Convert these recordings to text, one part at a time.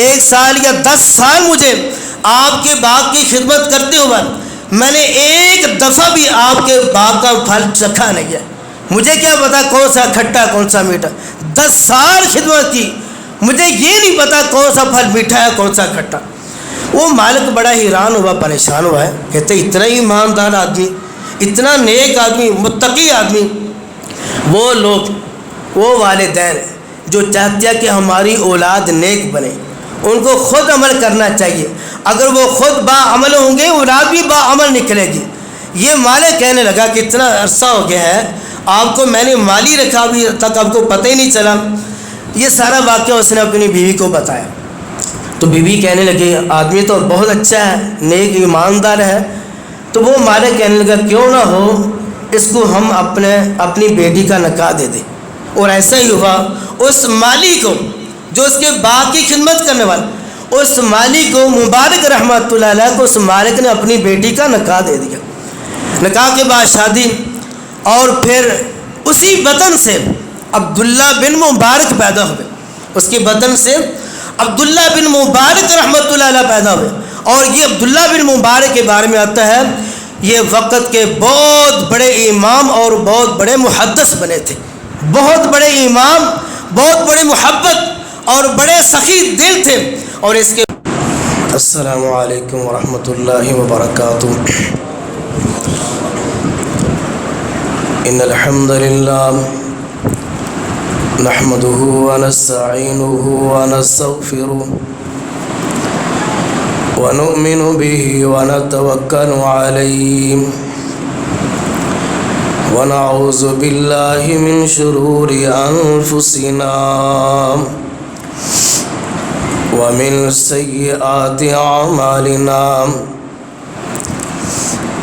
1 سال یا 10 سال مجھے آپ کے باغ کی خدمت کرتے ہوئے میں نے ایک دفعہ بھی آپ کے باغ کا پھل چکھا نہیں ہے. مجھے کیا پتا کون سا کھٹا کون سا میٹھا. 10 سال خدمت کی, مجھے یہ نہیں پتا کون سا پھل میٹھا ہے کون سا کھٹا. وہ مالک بڑا حیران ہوا, پریشان ہوا ہے. کہتے اتنا ہی ایماندار آدمی, اتنا نیک آدمی, متقی آدمی. وہ لوگ, وہ والدین جو چاہتے ہیں کہ ہماری اولاد نیک بنے, ان کو خود عمل کرنا چاہیے. اگر وہ خود باعمل ہوں گے اولاد بھی باعمل نکلے گی. یہ مالک کہنے لگا کہ اتنا عرصہ ہو گیا ہے آپ کو میں نے مالی رکھا, ابھی تک آپ کو پتہ ہی نہیں چلا. یہ سارا واقعہ اس نے اپنی بیوی کو بتایا. تو بیوی کہنے لگی آدمی تو بہت اچھا ہے, نیک ایماندار ہے. تو وہ مالک کہنے لگا کیوں نہ ہو اس کو ہم اپنی بیٹی کا نکاح دے دیں. اور ایسا ہی ہوا. اس مالی کو جو اس کے باغ کی خدمت کرنے والا, اس مالی کو مبارک رحمۃ اللہ علیہ کو اس مالک نے اپنی بیٹی کا نکاح دے دیا. نکاح کے بعد شادی, اور پھر اسی بطن سے عبداللہ بن مبارک پیدا ہوئے. اس کے بطن سے عبداللہ بن مبارک رحمۃ اللہ علیہ پیدا ہوئے. اور یہ عبداللہ بن مبارک کے بارے میں آتا ہے یہ وقت کے بہت بڑے امام اور بہت بڑے محدث بنے تھے. بہت بڑے امام, بہت بڑے محبت اور بڑے سخی دل تھے. اور اس کے السلام علیکم ورحمۃ اللہ وبرکاتہ. ان الحمد للہ نحمده ونستعینه ونستغفره ونؤمن به ونتوکل علیہ ونعوذ باللہ من شرور انفسنا ومن سیئات اعمالنا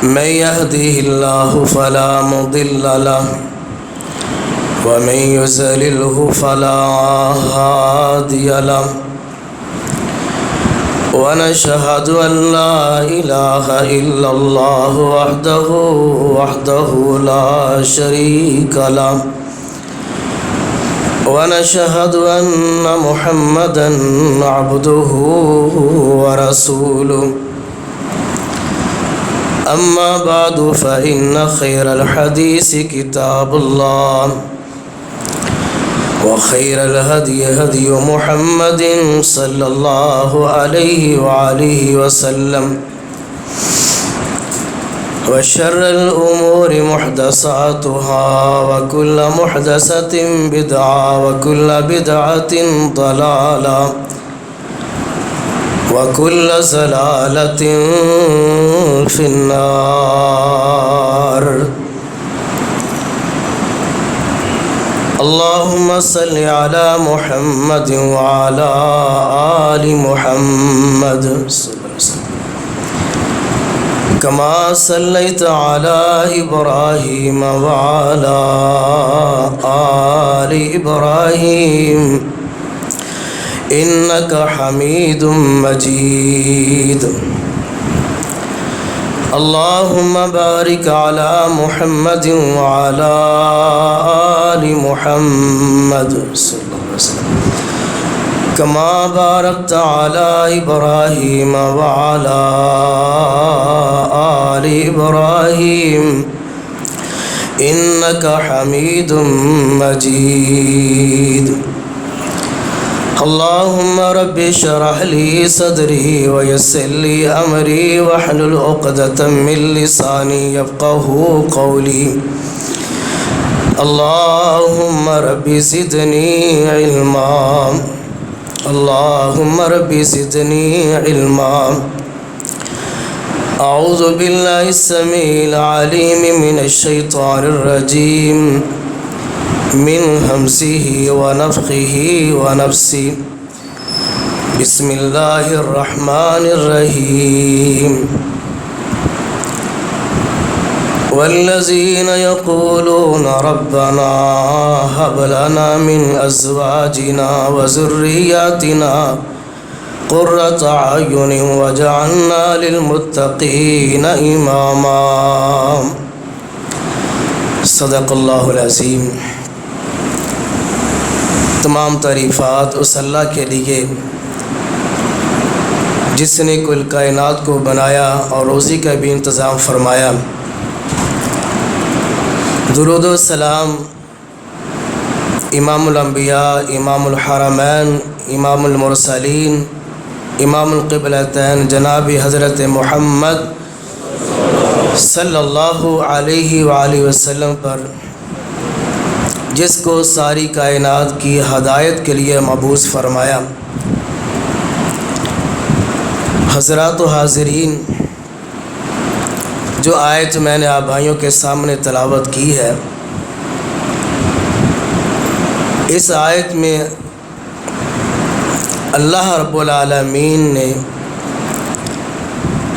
من يهده الله فلا مضل له ومن يضلله فلا هادي له ونشهد أن لا إله إلا الله وحده لا شريك له ونشهد أن محمدا عبده ورسوله. أما بعد فإن خير الحديث كتاب الله وخير الهدي هدي محمد صلى الله عليه وآله وسلم وشر الأمور محدثاتها وكل محدثة بدعة وكل بدعة ضلالة وكل ضلالة في النار. اللهم صل على محمد وعلى آل محمد كما صليت على إبراهيم وعلى آل إبراهيم إنك حميد مجيد. اللهم بارك على محمد وعلى آل محمد صلى الله عليه وسلم كما باركت على إبراهيم وعلى آل إبراهيم إنك حميد مجيد. اللهم رب اشرح لي صدري ويسر لي أمري واحلل عقدة من لساني يفقهوا قولي. اللهم رب زدني علما. اللهم رب زدني علما. أعوذ بالله السميع العليم من الشيطان الرجيم من همزه ونفخه ونفسه. بسم الله الرحمن الرحيم. والذين يقولون ربنا هب لنا من أزواجنا وذرياتنا قرة أعين واجعلنا للمتقين إماما. صدق اللہ العظیم. تمام تعریفات اس اللہ کے لیے جس نے کل کائنات کو بنایا اور روزی کا بھی انتظام فرمایا۔ درود و سلام امام الانبیاء، امام الحرمین، امام المرسلین، امام القبلتین جناب حضرت محمد صلی اللہ علیہ وآلہ وسلم پر، جس کو ساری کائنات کی ہدایت کے لیے مبعوث فرمایا۔ حضرات و حاضرین، جو آیت میں نے آپ بھائیوں کے سامنے تلاوت کی ہے، اس آیت میں اللہ رب العالمین نے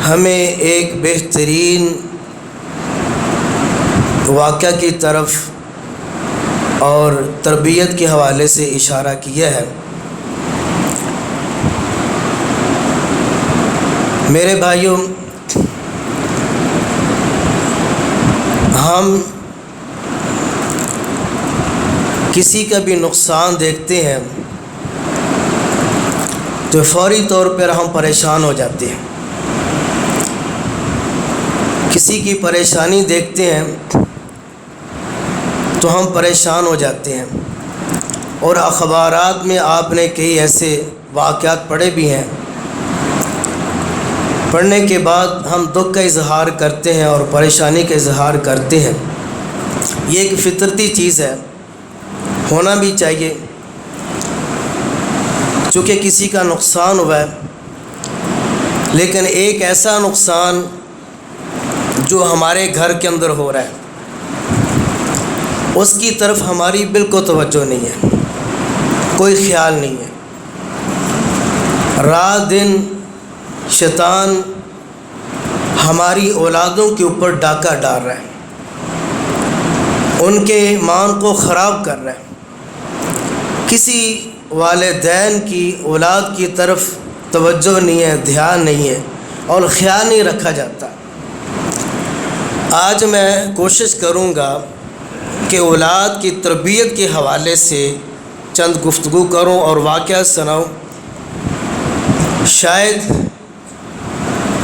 ہمیں ایک بہترین واقعہ کی طرف اور تربیت کے حوالے سے اشارہ کیا ہے۔ میرے بھائیوں، ہم کسی کا بھی نقصان دیکھتے ہیں تو فوری طور پر ہم پریشان ہو جاتے ہیں۔ کسی کی پریشانی دیکھتے ہیں تو ہم پریشان ہو جاتے ہیں، اور اخبارات میں آپ نے کئی ایسے واقعات پڑھے بھی ہیں۔ پڑھنے کے بعد ہم دکھ کا اظہار کرتے ہیں اور پریشانی کا اظہار کرتے ہیں۔ یہ ایک فطرتی چیز ہے، ہونا بھی چاہیے، چونکہ کسی کا نقصان ہوا ہے، لیکن ایک ایسا نقصان جو ہمارے گھر کے اندر ہو رہا ہے، اس کی طرف ہماری بالکل توجہ نہیں ہے، کوئی خیال نہیں ہے۔ رات دن شیطان ہماری اولادوں کے اوپر ڈاکہ ڈال رہا ہے، ان کے ایمان کو خراب کر رہا ہے۔ کسی والدین کی اولاد کی طرف توجہ نہیں ہے، دھیان نہیں ہے، اور خیال نہیں رکھا جاتا۔ آج میں کوشش کروں گا کہ اولاد کی تربیت کے حوالے سے چند گفتگو کروں اور واقعہ سناؤں، شاید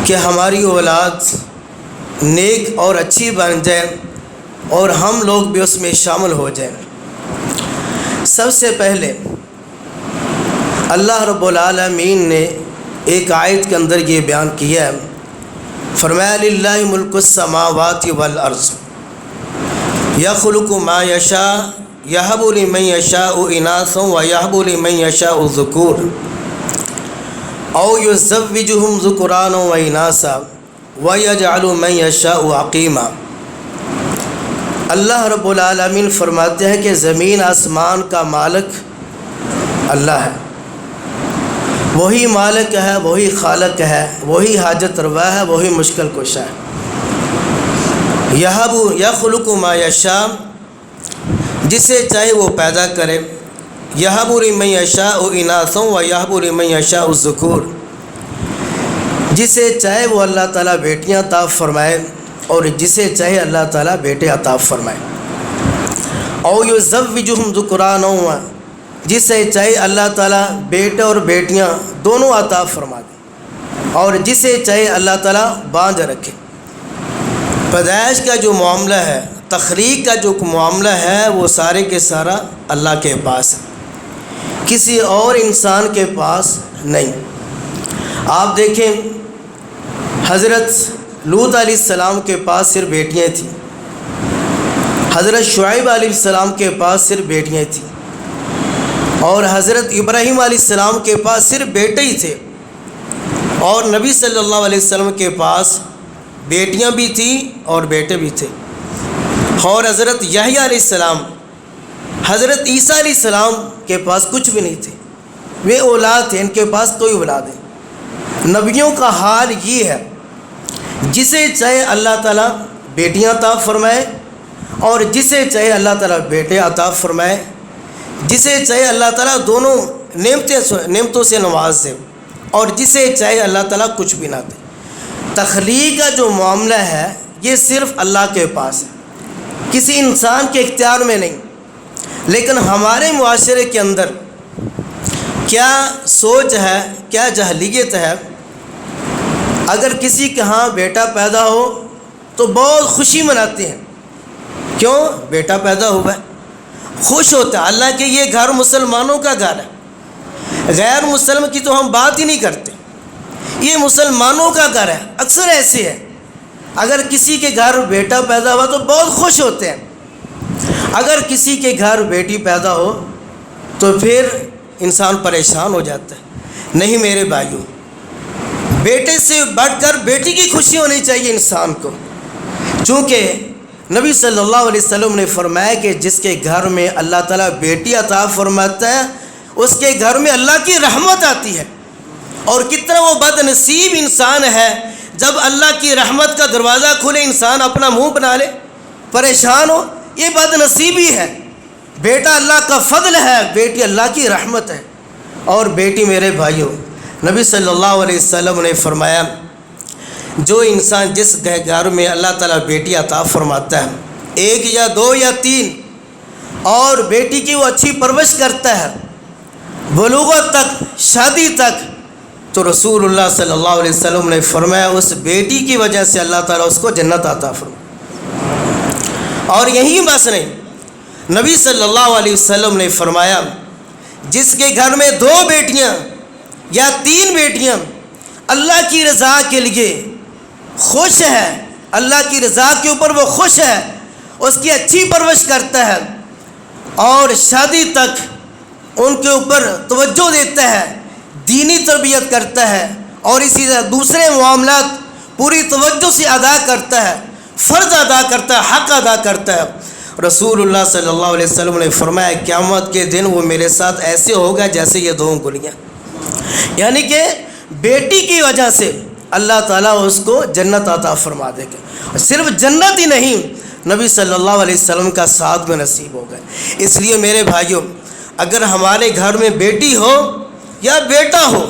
کہ ہماری اولاد نیک اور اچھی بن جائے اور ہم لوگ بھی اس میں شامل ہو جائیں۔ سب سے پہلے اللہ رب العالمین نے ایک آیت کے اندر یہ بیان کیا ہے، فرمایا للہ ملک السماوات والارض یخلق ما یشاء یہب لمن یشاء اناثا ویہب لمن یشاء الذکور او یزوجہم ذکرانا واناثا ویجعل من یشاء عقیما۔ اللہ رب العالمین فرماتے ہیں کہ زمین آسمان کا مالک اللہ ہے، وہی مالک ہے، وہی خالق ہے، وہی حاجت روا ہے، وہی مشکل کشا ہے۔ یخلق ما یشاء، جسے چاہے وہ پیدا کرے، یہب لمن یشاء اناثا ویہب لمن یشاء الذکور، جسے چاہے وہ اللہ تعالیٰ بیٹیاں عطا فرمائے اور جسے چاہے اللہ تعالیٰ بیٹے عطا فرمائے۔ او یزوجہم ذکرانا، جسے چاہے اللہ تعالیٰ بیٹے اور بیٹیاں دونوں عطا فرما دے، اور جسے چاہے اللہ تعالیٰ باندھ رکھے۔ پیدائش کا جو معاملہ ہے، تخلیق کا جو معاملہ ہے، وہ سارے کے سارا اللہ کے پاس ہے، کسی اور انسان کے پاس نہیں۔ آپ دیکھیں، حضرت لوط علیہ السلام کے پاس صرف بیٹیاں تھیں، حضرت شعیب علیہ السلام کے پاس صرف بیٹیاں تھیں، اور حضرت ابراہیم علیہ السلام کے پاس صرف بیٹے ہی تھے، اور نبی صلی اللہ علیہ وسلم کے پاس بیٹیاں بھی تھیں اور بیٹے بھی تھے، اور حضرت یحییٰ علیہ السلام، حضرت عیسیٰ علیہ السلام کے پاس کچھ بھی نہیں تھے، وہ اولاد تھے، ان کے پاس کوئی اولاد نہیں۔ نبیوں کا حال یہ ہے، جسے چاہے اللہ تعالیٰ بیٹیاں عطا فرمائے اور جسے چاہے اللہ تعالیٰ بیٹے عطا فرمائے، جسے چاہے اللہ تعالیٰ دونوں نعمتوں سے نواز دے، اور جسے چاہے اللہ تعالیٰ کچھ بھی نہ دے۔ تخلیق کا جو معاملہ ہے، یہ صرف اللہ کے پاس ہے، کسی انسان کے اختیار میں نہیں۔ لیکن ہمارے معاشرے کے اندر کیا سوچ ہے، کیا جہلیت ہے اگر کسی کے ہاں بیٹا پیدا ہو تو بہت خوشی مناتے ہیں، کیوں؟ بیٹا پیدا ہوا ہے، خوش ہوتا ہے۔ اللہ کہ یہ گھر مسلمانوں کا گھر ہے، غیر مسلم کی تو ہم بات ہی نہیں کرتے، یہ مسلمانوں کا گھر ہے۔ اکثر ایسے ہے، اگر کسی کے گھر بیٹا پیدا ہوا تو بہت خوش ہوتے ہیں، اگر کسی کے گھر بیٹی پیدا ہو تو پھر انسان پریشان ہو جاتا ہے۔ نہیں میرے بھائیوں، بیٹے سے بڑھ کر بیٹی کی خوشی ہونی چاہیے انسان کو، چونکہ نبی صلی اللہ علیہ وسلم نے فرمایا کہ جس کے گھر میں اللہ تعالیٰ بیٹی عطا فرماتا ہے اس کے گھر میں اللہ کی رحمت آتی ہے۔ اور کتنا وہ بد نصیب انسان ہے جب اللہ کی رحمت کا دروازہ کھلے انسان اپنا منہ بنا لے، پریشان ہو، یہ بد نصیبی ہے۔ بیٹا اللہ کا فضل ہے، بیٹی اللہ کی رحمت ہے۔ اور بیٹی میرے بھائیوں، نبی صلی اللہ علیہ وسلم نے فرمایا جو انسان جس گھر میں اللہ تعالیٰ بیٹی عطا فرماتا ہے، ایک یا دو یا تین، اور بیٹی کی وہ اچھی پرورش کرتا ہے بلوغت تک، شادی تک، تو رسول اللہ صلی اللہ علیہ وسلم نے فرمایا اس بیٹی کی وجہ سے اللہ تعالیٰ اس کو جنت عطا فرمایا۔ اور یہی بس نہیں، نبی صلی اللہ علیہ وسلم نے فرمایا جس کے گھر میں دو بیٹیاں یا تین بیٹیاں اللہ کی رضا کے لیے خوش ہے، اللہ کی رضا کے اوپر وہ خوش ہے، اس کی اچھی پرورش کرتا ہے اور شادی تک ان کے اوپر توجہ دیتا ہے، دینی تربیت کرتا ہے، اور اسی طرح دوسرے معاملات پوری توجہ سے ادا کرتا ہے، فرض ادا کرتا ہے، حق ادا کرتا ہے۔ رسول اللہ صلی اللہ علیہ وسلم نے فرمایا قیامت کے دن وہ میرے ساتھ ایسے ہوگا جیسے یہ دو انگلیاں، یعنی کہ بیٹی کی وجہ سے اللہ تعالیٰ اس کو جنت عطا فرما دے گا۔ صرف جنت ہی نہیں، نبی صلی اللہ علیہ وسلم کا ساتھ میں نصیب ہوگا۔ اس لیے میرے بھائیوں، اگر ہمارے گھر میں بیٹی ہو یا بیٹا ہو،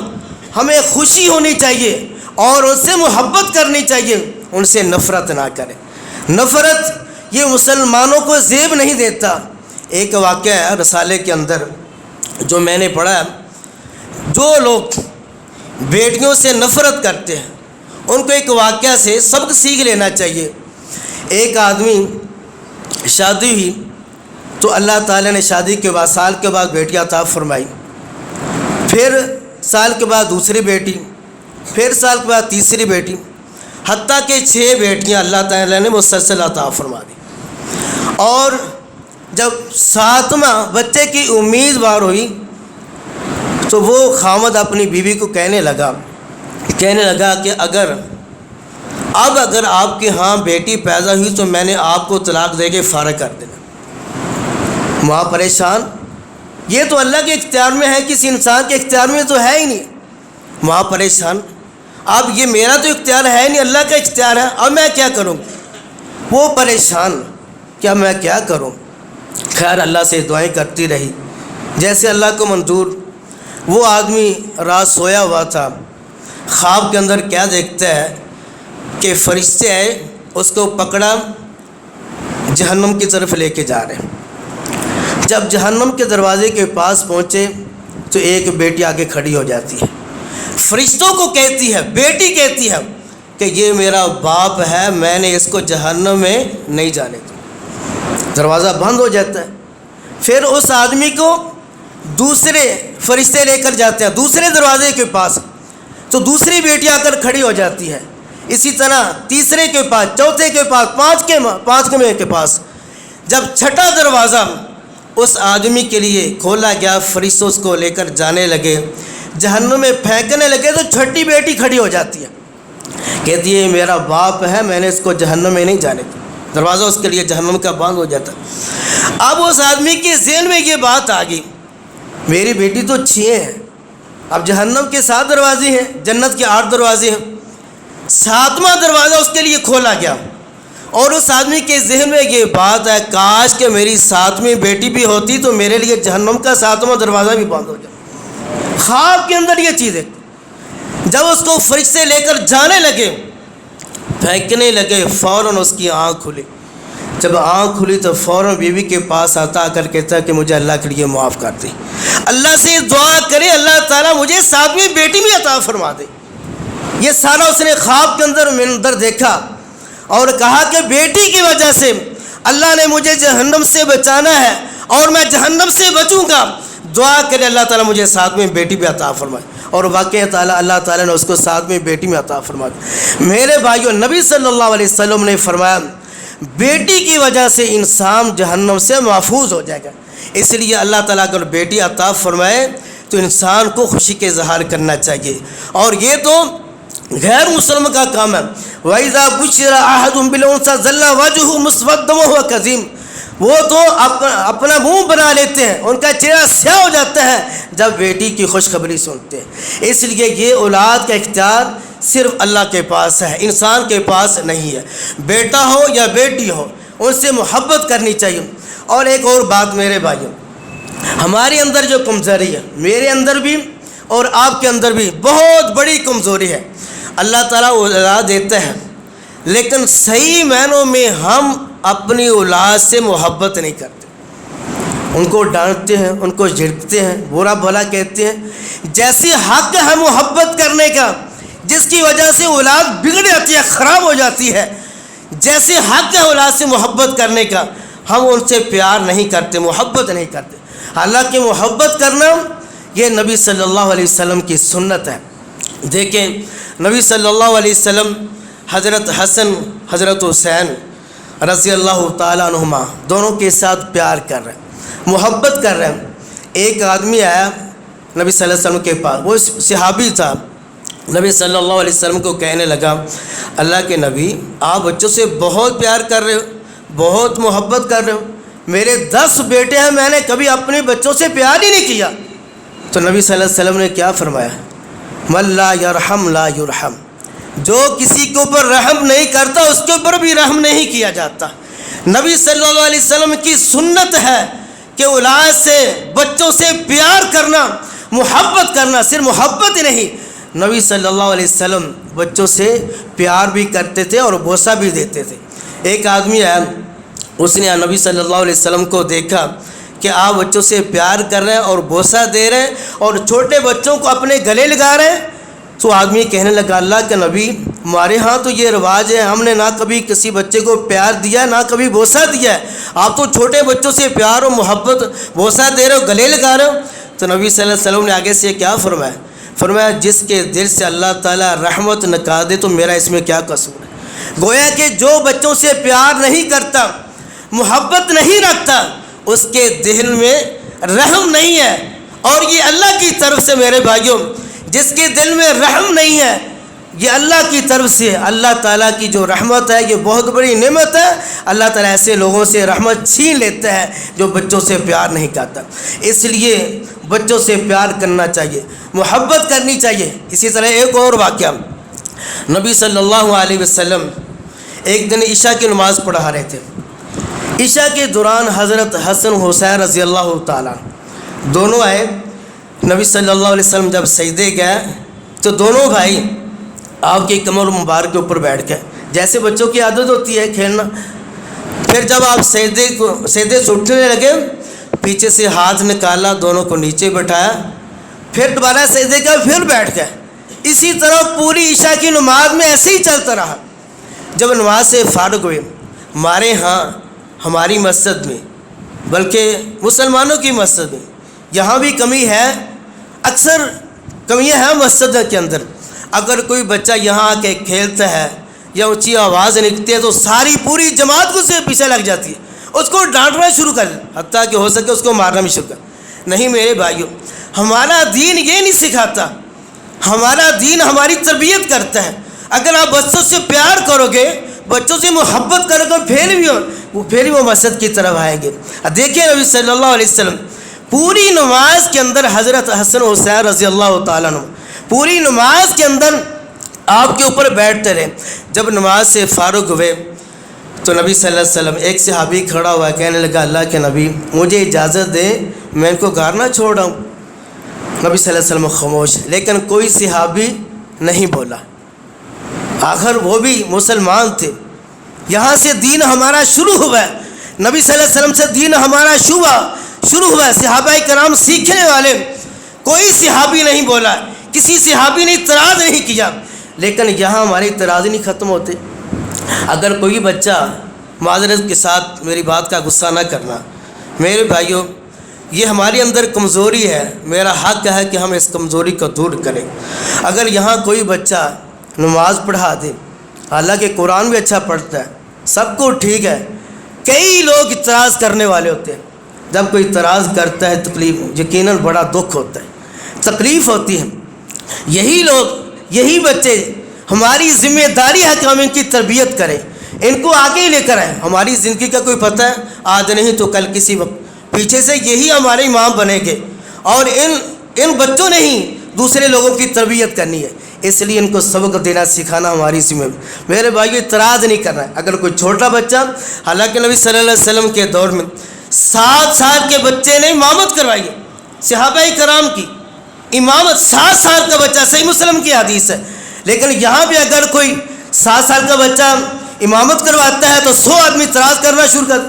ہمیں خوشی ہونی چاہیے اور ان سے محبت کرنی چاہیے، ان سے نفرت نہ کریں۔ نفرت یہ مسلمانوں کو زیب نہیں دیتا۔ ایک واقعہ ہے رسالے کے اندر جو میں نے پڑھا ہے، جو لوگ بیٹیوں سے نفرت کرتے ہیں ان کو ایک واقعہ سے سبق سیکھ لینا چاہیے۔ ایک آدمی شادی ہوئی تو اللہ تعالیٰ نے شادی کے بعد سال کے بعد بیٹی عطا فرمائی، پھر سال کے بعد دوسری بیٹی، پھر سال کے بعد تیسری بیٹی، حتیٰ کہ 6 بیٹیاں اللہ تعالیٰ نے مسلسل عطا فرما دی۔ اور جب 7واں بچے کی امید وار ہوئی تو وہ خامد اپنی بیوی کو کہنے لگا کہ اگر آپ کے ہاں بیٹی پیدا ہوئی تو میں نے آپ کو طلاق دے کے فارغ کر دینا۔ وہاں پریشان، یہ تو اللہ کے اختیار میں ہے، کسی انسان کے اختیار میں تو ہے ہی نہیں۔ وہاں پریشان، اب یہ میرا تو اختیار ہے نہیں، اللہ کا اختیار ہے، اب میں کیا کروں؟ وہ پریشان، کیا میں کیا کروں؟ خیر اللہ سے دعائیں کرتی رہی جیسے اللہ کو منظور۔ وہ آدمی رات سویا ہوا تھا، خواب کے اندر کیا دیکھتا ہے کہ فرشتے آئے، اس کو پکڑا، جہنم کی طرف لے کے جا رہے ہیں۔ جب جہنم کے دروازے کے پاس پہنچے تو ایک بیٹی آگے کھڑی ہو جاتی ہے، فرشتوں کو کہتی ہے، بیٹی کہتی ہے کہ یہ میرا باپ ہے، میں نے اس کو جہنم میں نہیں جانے دوں۔ دروازہ بند ہو جاتا ہے۔ پھر اس آدمی کو دوسرے فرشتے لے کر جاتے ہیں دوسرے دروازے کے پاس، تو دوسری بیٹی آ کر کھڑی ہو جاتی ہے، اسی طرح تیسرے کے پاس، چوتھے کے پاس، پانچویں کے پاس۔ جب چھٹا دروازہ اس آدمی کے لیے کھولا گیا، فرشتے اس کو لے کر جانے لگے، جہنم میں پھینکنے لگے تو چھٹی بیٹی کھڑی ہو جاتی ہے، کہتی ہے میرا باپ ہے، میں نے اس کو جہنم میں نہیں جانے دیا۔ دروازہ اس کے لیے جہنم کا بند ہو جاتا۔ اب اس آدمی کے ذہن میں یہ بات آ گئی، میری بیٹی تو 6 ہیں، اب جہنم کے 7 دروازے ہیں، جنت کے 8 دروازے ہیں، 7واں دروازہ اس کے لیے کھولا گیا، اور اس آدمی کے ذہن میں یہ بات ہے کاش کہ میری 7ویں بیٹی بھی ہوتی تو میرے لیے جہنم کا 7واں دروازہ بھی بند ہو جائے۔ خواب کے اندر یہ چیز ہے۔ جب اس کو فرشتے لے کر جانے لگے، پھینکنے لگے، فوراً اس کی آنکھ کھلی۔ جب آنکھ کھلی تو فوراً بیوی کے پاس آتا کر کہتا کہ مجھے اللہ کے لیے معاف کر دے، اللہ سے دعا کرے اللہ تعالیٰ مجھے 7ویں بیٹی بھی عطا فرما دے۔ یہ سارا اس نے خواب کے اندر دیکھا اور کہا کہ بیٹی کی وجہ سے اللہ نے مجھے جہنم سے بچانا ہے اور میں جہنم سے بچوں گا، دعا کرے اللہ تعالیٰ مجھے ساتھ میں بیٹی بھی عطا فرمائے۔ اور واقعہ تعالیٰ اللہ تعالیٰ نے اس کو ساتھ میں بیٹی میں عطا فرمایا۔ میرے بھائیوں، نبی صلی اللہ علیہ وسلم نے فرمایا بیٹی کی وجہ سے انسان جہنم سے محفوظ ہو جائے گا۔ اس لیے اللہ تعالیٰ اگر بیٹی عطا فرمائے تو انسان کو خوشی کے اظہار کرنا چاہیے، اور یہ تو غیر مسلم کا کام ہے۔ وَإِذَا بُشِّرَ أَحَدٌ بِالْأُنثَىٰ ظَلَّ وَجْهُهُ مُسْوَدًّا وَهُوَ كَظِيمٌ، وہ تو اپنا منہ بنا لیتے ہیں، ان کا چہرہ سیاہ ہو جاتا ہے جب بیٹی کی خوشخبری سنتے ہیں۔ اس لیے یہ اولاد کا اختیار صرف اللہ کے پاس ہے، انسان کے پاس نہیں ہے۔ بیٹا ہو یا بیٹی ہو، ان سے محبت کرنی چاہیے۔ اور ایک اور بات میرے بھائیوں، ہمارے اندر جو کمزوری ہے، میرے اندر بھی اور آپ کے اندر بھی بہت بڑی کمزوری ہے۔ اللہ تعالیٰ اولاد دیتا ہے، لیکن صحیح معنوں میں ہم اپنی اولاد سے محبت نہیں کرتے، ان کو ڈانٹتے ہیں، ان کو جھڑکتے ہیں، برا بھلا کہتے ہیں۔ جیسے حق ہے محبت کرنے کا، جس کی وجہ سے اولاد بگڑ جاتی ہے، خراب ہو جاتی ہے، جیسے حق ہے اولاد سے محبت کرنے کا، ہم ان سے پیار نہیں کرتے، محبت نہیں کرتے۔ حالانکہ محبت کرنا یہ نبی صلی اللہ علیہ وسلم کی سنت ہے۔ دیکھیں نبی صلی اللہ علیہ وسلم حضرت حسن حضرت حسین رضی اللہ تعالیٰ عنہما دونوں کے ساتھ پیار کر رہے ہیں، محبت کر رہے ہیں۔ ایک آدمی آیا نبی صلی اللہ علیہ وسلم کے پاس، وہ صحابی تھا، نبی صلی اللہ علیہ وسلم کو کہنے لگا اللہ کے نبی آپ بچوں سے بہت پیار کر رہے ہو، بہت محبت کر رہے ہو، میرے 10 بیٹے ہیں، میں نے کبھی اپنے بچوں سے پیار ہی نہیں کیا۔ تو نبی صلی اللہ علیہ وسلم نے کیا فرمایا؟ من لا یرحم لا یرحم، جو کسی کے اوپر رحم نہیں کرتا اس کے اوپر بھی رحم نہیں کیا جاتا۔ نبی صلی اللہ علیہ وسلم کی سنت ہے کہ اولاد سے، بچوں سے پیار کرنا، محبت کرنا، صرف محبت ہی نہیں، نبی صلی اللہ علیہ وسلم بچوں سے پیار بھی کرتے تھے اور بوسہ بھی دیتے تھے۔ ایک آدمی ہے، اس نے نبی صلی اللہ علیہ وسلم کو دیکھا کہ آپ بچوں سے پیار کر رہے ہیں اور بوسہ دے رہے ہیں اور چھوٹے بچوں کو اپنے گلے لگا رہے ہیں، تو آدمی کہنے لگا اللہ کے نبی ہمارے ہاں تو یہ رواج ہے، ہم نے نہ کبھی کسی بچے کو پیار دیا نہ کبھی بوسہ دیا ہے، آپ تو چھوٹے بچوں سے پیار و محبت، بوسہ دے رہے ہو، گلے لگا رہے ہو۔ تو نبی صلی اللہ علیہ وسلم نے آگے سے کیا فرمایا؟ فرمایا جس کے دل سے اللہ تعالیٰ رحمت نکال دے تو میرا اس میں کیا قصور ہے۔ گویا کہ جو بچوں سے پیار نہیں کرتا، محبت نہیں رکھتا، اس کے دل میں رحم نہیں ہے۔ اور یہ اللہ کی طرف سے میرے بھائیوں، جس کے دل میں رحم نہیں ہے، یہ اللہ کی طرف سے، اللہ تعالیٰ کی جو رحمت ہے یہ بہت بڑی نعمت ہے۔ اللہ تعالیٰ ایسے لوگوں سے رحمت چھین لیتا ہے جو بچوں سے پیار نہیں کرتا۔ اس لیے بچوں سے پیار کرنا چاہیے، محبت کرنی چاہیے۔ اسی طرح ایک اور واقعہ، نبی صلی اللہ علیہ وسلم ایک دن عشاء کی نماز پڑھا رہے تھے۔ عشاء کے دوران حضرت حسن حسین رضی اللہ تعالیٰ دونوں آئے۔ نبی صلی اللہ علیہ وسلم جب سجدے گئے تو دونوں بھائی آپ کی کمر مبارک کے اوپر بیٹھ گئے، جیسے بچوں کی عادت ہوتی ہے کھیلنا۔ پھر جب آپ سجدے سے اٹھنے لگے، پیچھے سے ہاتھ نکالا، دونوں کو نیچے بٹھایا، پھر دوبارہ سجدے کا، پھر بیٹھ گئے۔ اسی طرح پوری عشاء کی نماز میں ایسے ہی چلتا رہا۔ جب نماز سے فارغ ہوئے، ہمارے ہاں، ہماری مسجد میں، بلکہ مسلمانوں کی مسجد میں یہاں بھی کمی ہے، اکثر کمیاں ہیں مسجد کے اندر۔ اگر کوئی بچہ یہاں آ کے کھیلتا ہے یا اونچی آواز نکلتی ہے تو ساری پوری جماعت کو سے پیچھے لگ جاتی ہے، اس کو ڈانٹنا شروع کر، حتیٰ کہ ہو سکے اس کو مارنا بھی شروع کر۔ نہیں میرے بھائیوں، ہمارا دین یہ نہیں سکھاتا، ہمارا دین ہماری تربیت کرتا ہے۔ اگر آپ بچوں سے پیار کرو گے، بچوں سے محبت کرو گے، پھر بھی وہ مسجد کی طرف آئیں گے۔ دیکھیں نبی صلی اللہ علیہ وسلم پوری نماز کے اندر حضرت حسن حسین رضی اللہ تعالیٰ عنہ پوری نماز کے اندر آپ کے اوپر بیٹھتے رہے۔ جب نماز سے فارغ ہوئے تو نبی صلی اللہ علیہ وسلم، ایک صحابی کھڑا ہوا کہنے لگا اللہ کے نبی مجھے اجازت دے، میں ان کو گھر نہ چھوڑاؤں۔ نبی صلی اللہ علیہ وسلم خاموش، لیکن کوئی صحابی نہیں بولا۔ آخر وہ بھی مسلمان تھے، یہاں سے دین ہمارا شروع ہوا ہے، نبی صلی اللہ علیہ وسلم سے دین ہمارا شروع ہوا ہے۔ صحابہ کرام سیکھنے والے، کوئی صحابی نہیں بولا، کسی صحابی نے اعتراض نہیں کیا۔ لیکن یہاں ہمارے اعتراض نہیں ختم ہوتے۔ اگر کوئی بچہ، معذرت کے ساتھ میری بات کا غصہ نہ کرنا میرے بھائیوں، یہ ہمارے اندر کمزوری ہے، میرا حق ہے کہ ہم اس کمزوری کو دور کریں۔ اگر یہاں کوئی بچہ نماز پڑھا دے، حالانکہ قرآن بھی اچھا پڑھتا ہے، سب کو ٹھیک ہے، کئی لوگ اعتراض کرنے والے ہوتے ہیں۔ جب کوئی اعتراض کرتا ہے تکلیف یقیناً بڑا دکھ ہوتا ہے، تکلیف ہوتی ہے۔ یہی لوگ، یہی بچے، ہماری ذمہ داری ہے کہ ہم ان کی تربیت کریں، ان کو آگے لے کر آئیں۔ ہماری زندگی کا کوئی پتہ ہے، آج نہیں تو کل کسی وقت پیچھے سے یہی ہمارے امام بنیں گے، اور ان بچوں نے ہی دوسرے لوگوں کی تربیت کرنی ہے۔ اس لیے ان کو سبق دینا سکھانا ہماری ذمہ ہے۔ میرے بھائیو، اعتراض نہیں کرنا ہے۔ اگر کوئی چھوٹا بچہ، حالانکہ نبی صلی اللہ علیہ وسلم کے دور میں 7 سال کے بچے نے امامت کروائی ہے، صحابہ کرام کی امامت 7 سال کا بچہ، صحیح مسلم کی حدیث ہے۔ لیکن یہاں بھی اگر کوئی 7 سال کا بچہ امامت کرواتا ہے تو 100 آدمی اعتراض کرنا شروع کر۔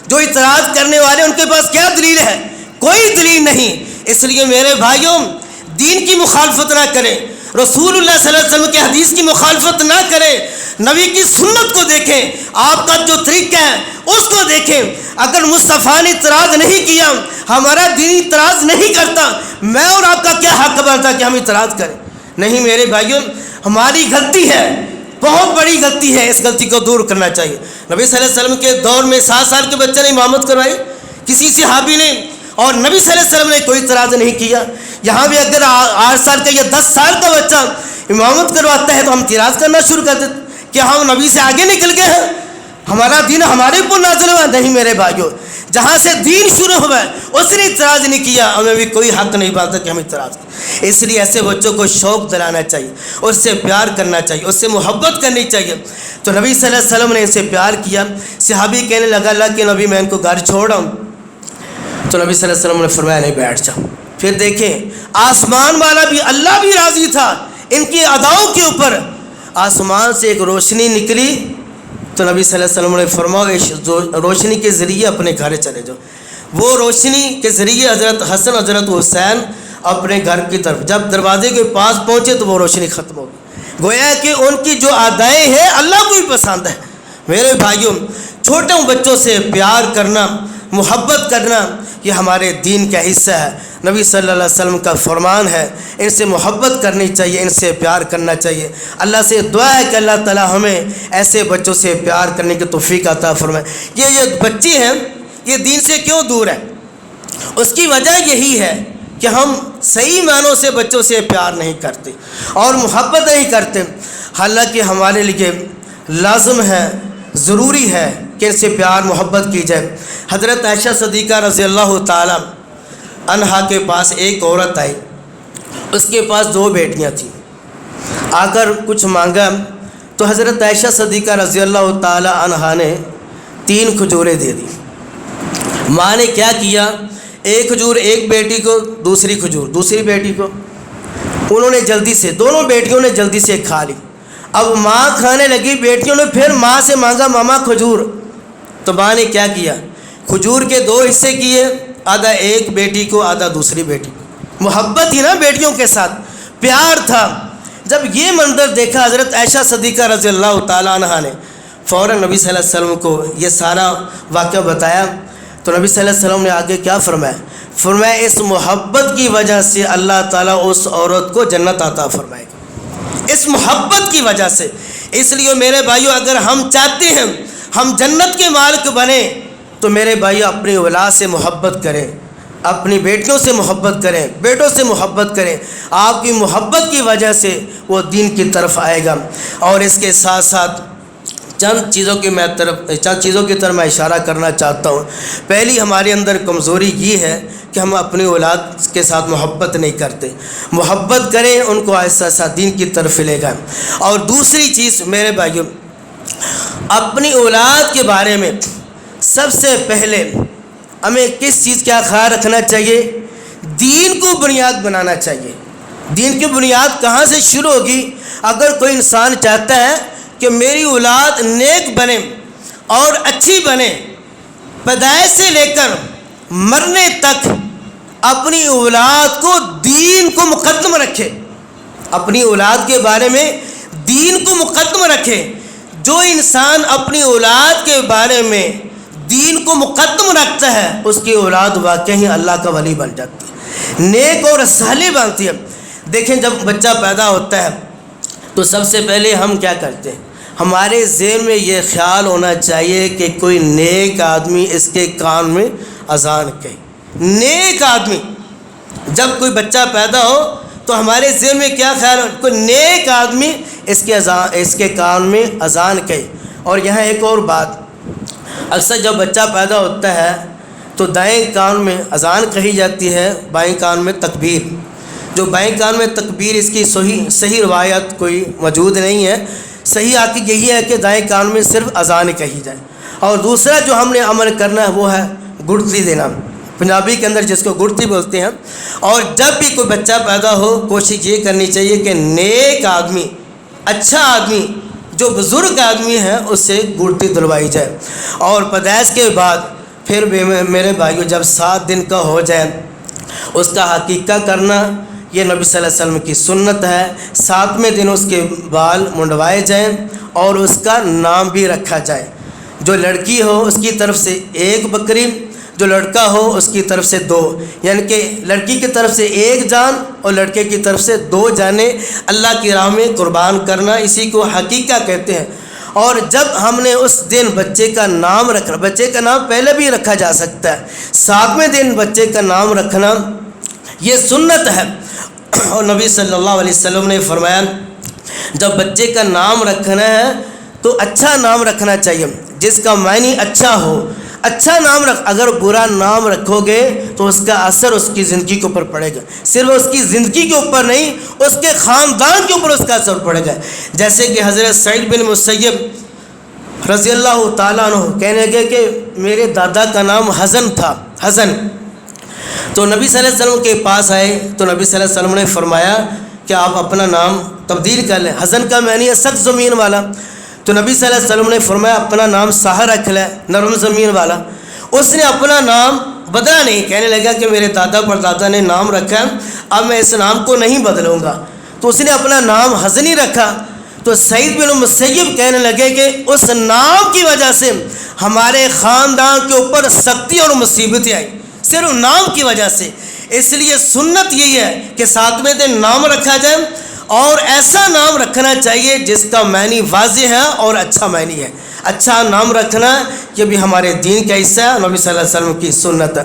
جو اعتراض کرنے والے ان کے پاس کیا دلیل ہے؟ کوئی دلیل نہیں۔ اس لیے میرے بھائیوں، دین کی مخالفت نہ کریں، رسول اللہ صلی اللہ علیہ وسلم کی حدیث کی مخالفت نہ کریں، نبی کی سنت کو دیکھیں، آپ کا جو طریقہ ہے اس کو دیکھیں۔ اگر مصطفیٰ نے اعتراض نہیں کیا، ہمارا دین اعتراض نہیں کرتا، میں اور آپ کا کیا حق بنتا کہ ہم اعتراض کریں؟ نہیں میرے بھائیوں، ہماری غلطی ہے، بہت بڑی غلطی ہے، اس غلطی کو دور کرنا چاہیے۔ نبی صلی اللہ علیہ وسلم کے دور میں 7 سال کے بچے نے امامت کروائی، کسی صحابی نے، اور نبی صلی اللہ علیہ وسلم نے کوئی اعتراض نہیں کیا۔ یہاں بھی اگر 8 سال کا یا 10 سال کا بچہ امامت کرواتا ہے تو ہم اعتراض کرنا شروع کر دیتے کہ ہم نبی سے آگے نکل گئے ہیں، ہمارا دین ہمارے اوپر نازل ہوا۔ نہیں میرے بھائیوں، جہاں سے دین شروع ہوا ہے اس نے اعتراض نہیں کیا، ہمیں بھی کوئی حق نہیں بنتا کہ ہم اعتراض کریں۔ اس لیے ایسے بچوں کو شوق دلانا چاہیے، اس سے پیار کرنا چاہیے، اس سے محبت کرنی چاہیے۔ تو نبی صلی اللہ علیہ وسلم نے ان سے پیار کیا۔ صحابی کہنے لگا، اللہ کے نبی میں ان کو گھر چھوڑ رہا ہوں۔ تو نبی صلی اللہ علیہ وسلم نے فرمایا، نہیں، بیٹھ جاؤ۔ پھر دیکھیں، آسمان والا بھی، اللہ بھی راضی تھا ان کی اداؤں کے اوپر۔ آسمان سے ایک روشنی نکلی تو نبی صلی اللہ علیہ وسلم نے فرمایا، اس روشنی کے ذریعے اپنے گھر چلے جاؤ۔ وہ روشنی کے ذریعے حضرت حسن، حضرت حسین اپنے گھر کی طرف، جب دروازے کے پاس پہنچے تو وہ روشنی ختم ہو گئی۔ گویا کہ ان کی جو ادائیں ہیں اللہ کو بھی پسند ہے۔ میرے بھائیوں، چھوٹے بچوں سے پیار کرنا، محبت کرنا، یہ ہمارے دین کا حصہ ہے۔ نبی صلی اللہ علیہ وسلم کا فرمان ہے، ان سے محبت کرنی چاہیے، ان سے پیار کرنا چاہیے۔ اللہ سے دعا ہے کہ اللہ تعالی ہمیں ایسے بچوں سے پیار کرنے کی توفیق عطا فرمائے۔ یہ بچے ہیں، یہ دین سے کیوں دور ہے؟ اس کی وجہ یہی ہے کہ ہم صحیح معنوں سے بچوں سے پیار نہیں کرتے اور محبت نہیں کرتے۔ حالانکہ ہمارے لیے لازم ہے، ضروری ہے کہ ان سے پیار محبت کی جائے۔ حضرت عائشہ صدیقہ رضی اللہ تعالی عنہا کے پاس ایک عورت آئی، اس کے پاس 2 بیٹیاں تھیں۔ آ کر کچھ مانگا تو حضرت عائشہ صدیقہ رضی اللہ تعالی عنہا نے 3 کھجوریں دے دی۔ ماں نے کیا کیا، ایک کھجور ایک بیٹی کو، دوسری کھجور دوسری بیٹی کو۔ انہوں نے جلدی سے، دونوں بیٹیوں نے جلدی سے کھا لی۔ اب ماں کھانے لگی، بیٹیوں نے پھر ماں سے مانگا، ماما کھجور۔ تو ماں نے کیا کیا، کھجور کے 2 حصے کیے، آدھا ایک بیٹی کو، آدھا دوسری بیٹی کو۔ محبت تھی نا بیٹیوں کے ساتھ، پیار تھا۔ جب یہ منظر دیکھا حضرت عائشہ صدیقہ رضی اللہ تعالی عنہا نے فوراً نبی صلی اللہ علیہ وسلم کو یہ سارا واقعہ بتایا۔ تو نبی صلی اللہ علیہ وسلم نے آگے کیا فرمایا، فرمایا اس محبت کی وجہ سے اللہ تعالیٰ اس عورت کو جنت عطا فرمائے گا، اس محبت کی وجہ سے۔ اس لیے میرے بھائیو، اگر ہم چاہتے ہیں ہم جنت کے مالک بنیں تو میرے بھائیو اپنی اولاد سے محبت کریں، اپنی بیٹیوں سے محبت کریں، بیٹوں سے محبت کریں۔ آپ کی محبت کی وجہ سے وہ دین کی طرف آئے گا۔ اور اس کے ساتھ ساتھ چند چیزوں کی طرف میں اشارہ کرنا چاہتا ہوں۔ پہلی ہمارے اندر کمزوری یہ ہے کہ ہم اپنی اولاد کے ساتھ محبت نہیں کرتے۔ محبت کریں، ان کو آہستہ آہستہ دین کی طرف لے گا۔ اور دوسری چیز میرے بھائیوں، اپنی اولاد کے بارے میں سب سے پہلے ہمیں کس چیز کا خیال رکھنا چاہیے؟ دین کو بنیاد بنانا چاہیے۔ دین کی بنیاد کہاں سے شروع ہوگی؟ اگر کوئی انسان چاہتا ہے کہ میری اولاد نیک بنے اور اچھی بنے، پیدائش سے لے کر مرنے تک اپنی اولاد کو دین کو مقدم رکھے، اپنی اولاد کے بارے میں دین کو مقدم رکھے. جو انسان اپنی اولاد کے بارے میں دین کو مقدم رکھتا ہے اس کی اولاد واقعی اللہ کا ولی بن جاتی ہے, نیک اور صالح بنتی ہے. دیکھیں جب بچہ پیدا ہوتا ہے تو سب سے پہلے ہم کیا کرتے ہیں, ہمارے ذہن میں یہ خیال ہونا چاہیے کہ کوئی نیک آدمی اس کے کان میں اذان کہے. نیک آدمی, جب کوئی بچہ پیدا ہو تو ہمارے ذہن میں کیا خیال ہو, کوئی نیک آدمی اس کے کان میں اذان کہے. اور یہاں ایک اور بات, اکثر جب بچہ پیدا ہوتا ہے تو دائیں کان میں اذان کہی جاتی ہے, بائیں کان میں تکبیر. جو بائیں کان میں تکبیر اس کی صحیح روایت کوئی موجود نہیں ہے. صحیح حقیقت یہی ہے کہ دائیں کان میں صرف اذان کہی جائے. اور دوسرا جو ہم نے عمل کرنا ہے وہ ہے گڑتی دینا, پنجابی کے اندر جس کو گڑتی بولتے ہیں. اور جب بھی کوئی بچہ پیدا ہو کوشش یہ کرنی چاہیے کہ نیک آدمی, اچھا آدمی, جو بزرگ آدمی ہے اس سے گڑتی دلوائی جائے. اور پیدائش کے بعد پھر میرے بھائیو جب 7 دن کا ہو جائے اس کا عقیقہ کرنا یہ نبی صلی اللہ علیہ وسلم کی سنت ہے. 7ویں دن اس کے بال منڈوائے جائیں اور اس کا نام بھی رکھا جائے. جو لڑکی ہو اس کی طرف سے 1 بکری, جو لڑکا ہو اس کی طرف سے 2, یعنی کہ لڑکی کی طرف سے 1 جان اور لڑکے کی طرف سے 2 جانیں اللہ کی راہ میں قربان کرنا, اسی کو حقیقہ کہتے ہیں. اور جب ہم نے اس دن بچے کا نام رکھنا, بچے کا نام پہلے بھی رکھا جا سکتا ہے, 7ویں دن بچے کا نام رکھنا یہ سنت ہے. اور نبی صلی اللہ علیہ وسلم نے فرمایا جب بچے کا نام رکھنا ہے تو اچھا نام رکھنا چاہیے جس کا معنی اچھا ہو. اچھا نام رکھ, اگر برا نام رکھو گے تو اس کا اثر اس کی زندگی کے اوپر پڑے گا. صرف اس کی زندگی کے اوپر نہیں, اس کے خاندان کے اوپر اس کا اثر پڑے گا. جیسے کہ حضرت سعید بن مسیب رضی اللہ تعالیٰ عنہ کہنے لگے کہ میرے دادا کا نام حزن تھا, حزن. تو نبی صلی اللہ علیہ وسلم کے پاس آئے تو نبی صلی اللہ علیہ وسلم نے فرمایا کہ آپ اپنا نام تبدیل کر لیں. حزن کا معنی ہے سخت زمین والا. تو نبی صلی اللہ علیہ وسلم نے فرمایا اپنا نام ساحر رکھ لیں, نرم زمین والا. اس نے اپنا نام بدلا نہیں, کہنے لگا کہ میرے دادا پردادا نے نام رکھا ہے اب میں اس نام کو نہیں بدلوں گا. تو اس نے اپنا نام حزنی رکھا. تو سعید بن مسیب کہنے لگے کہ اس نام کی وجہ سے ہمارے خاندان کے اوپر سختی اور مصیبتیں آئی, صرف نام کی وجہ سے. اس لیے سنت یہی ہے کہ 7ویں دن نام رکھا جائے اور ایسا نام رکھنا چاہیے جس کا معنی واضح ہے اور اچھا معنی ہے. اچھا نام رکھنا یہ بھی ہمارے دین کا حصہ ہے, نبی صلی اللہ علیہ وسلم کی سنت ہے.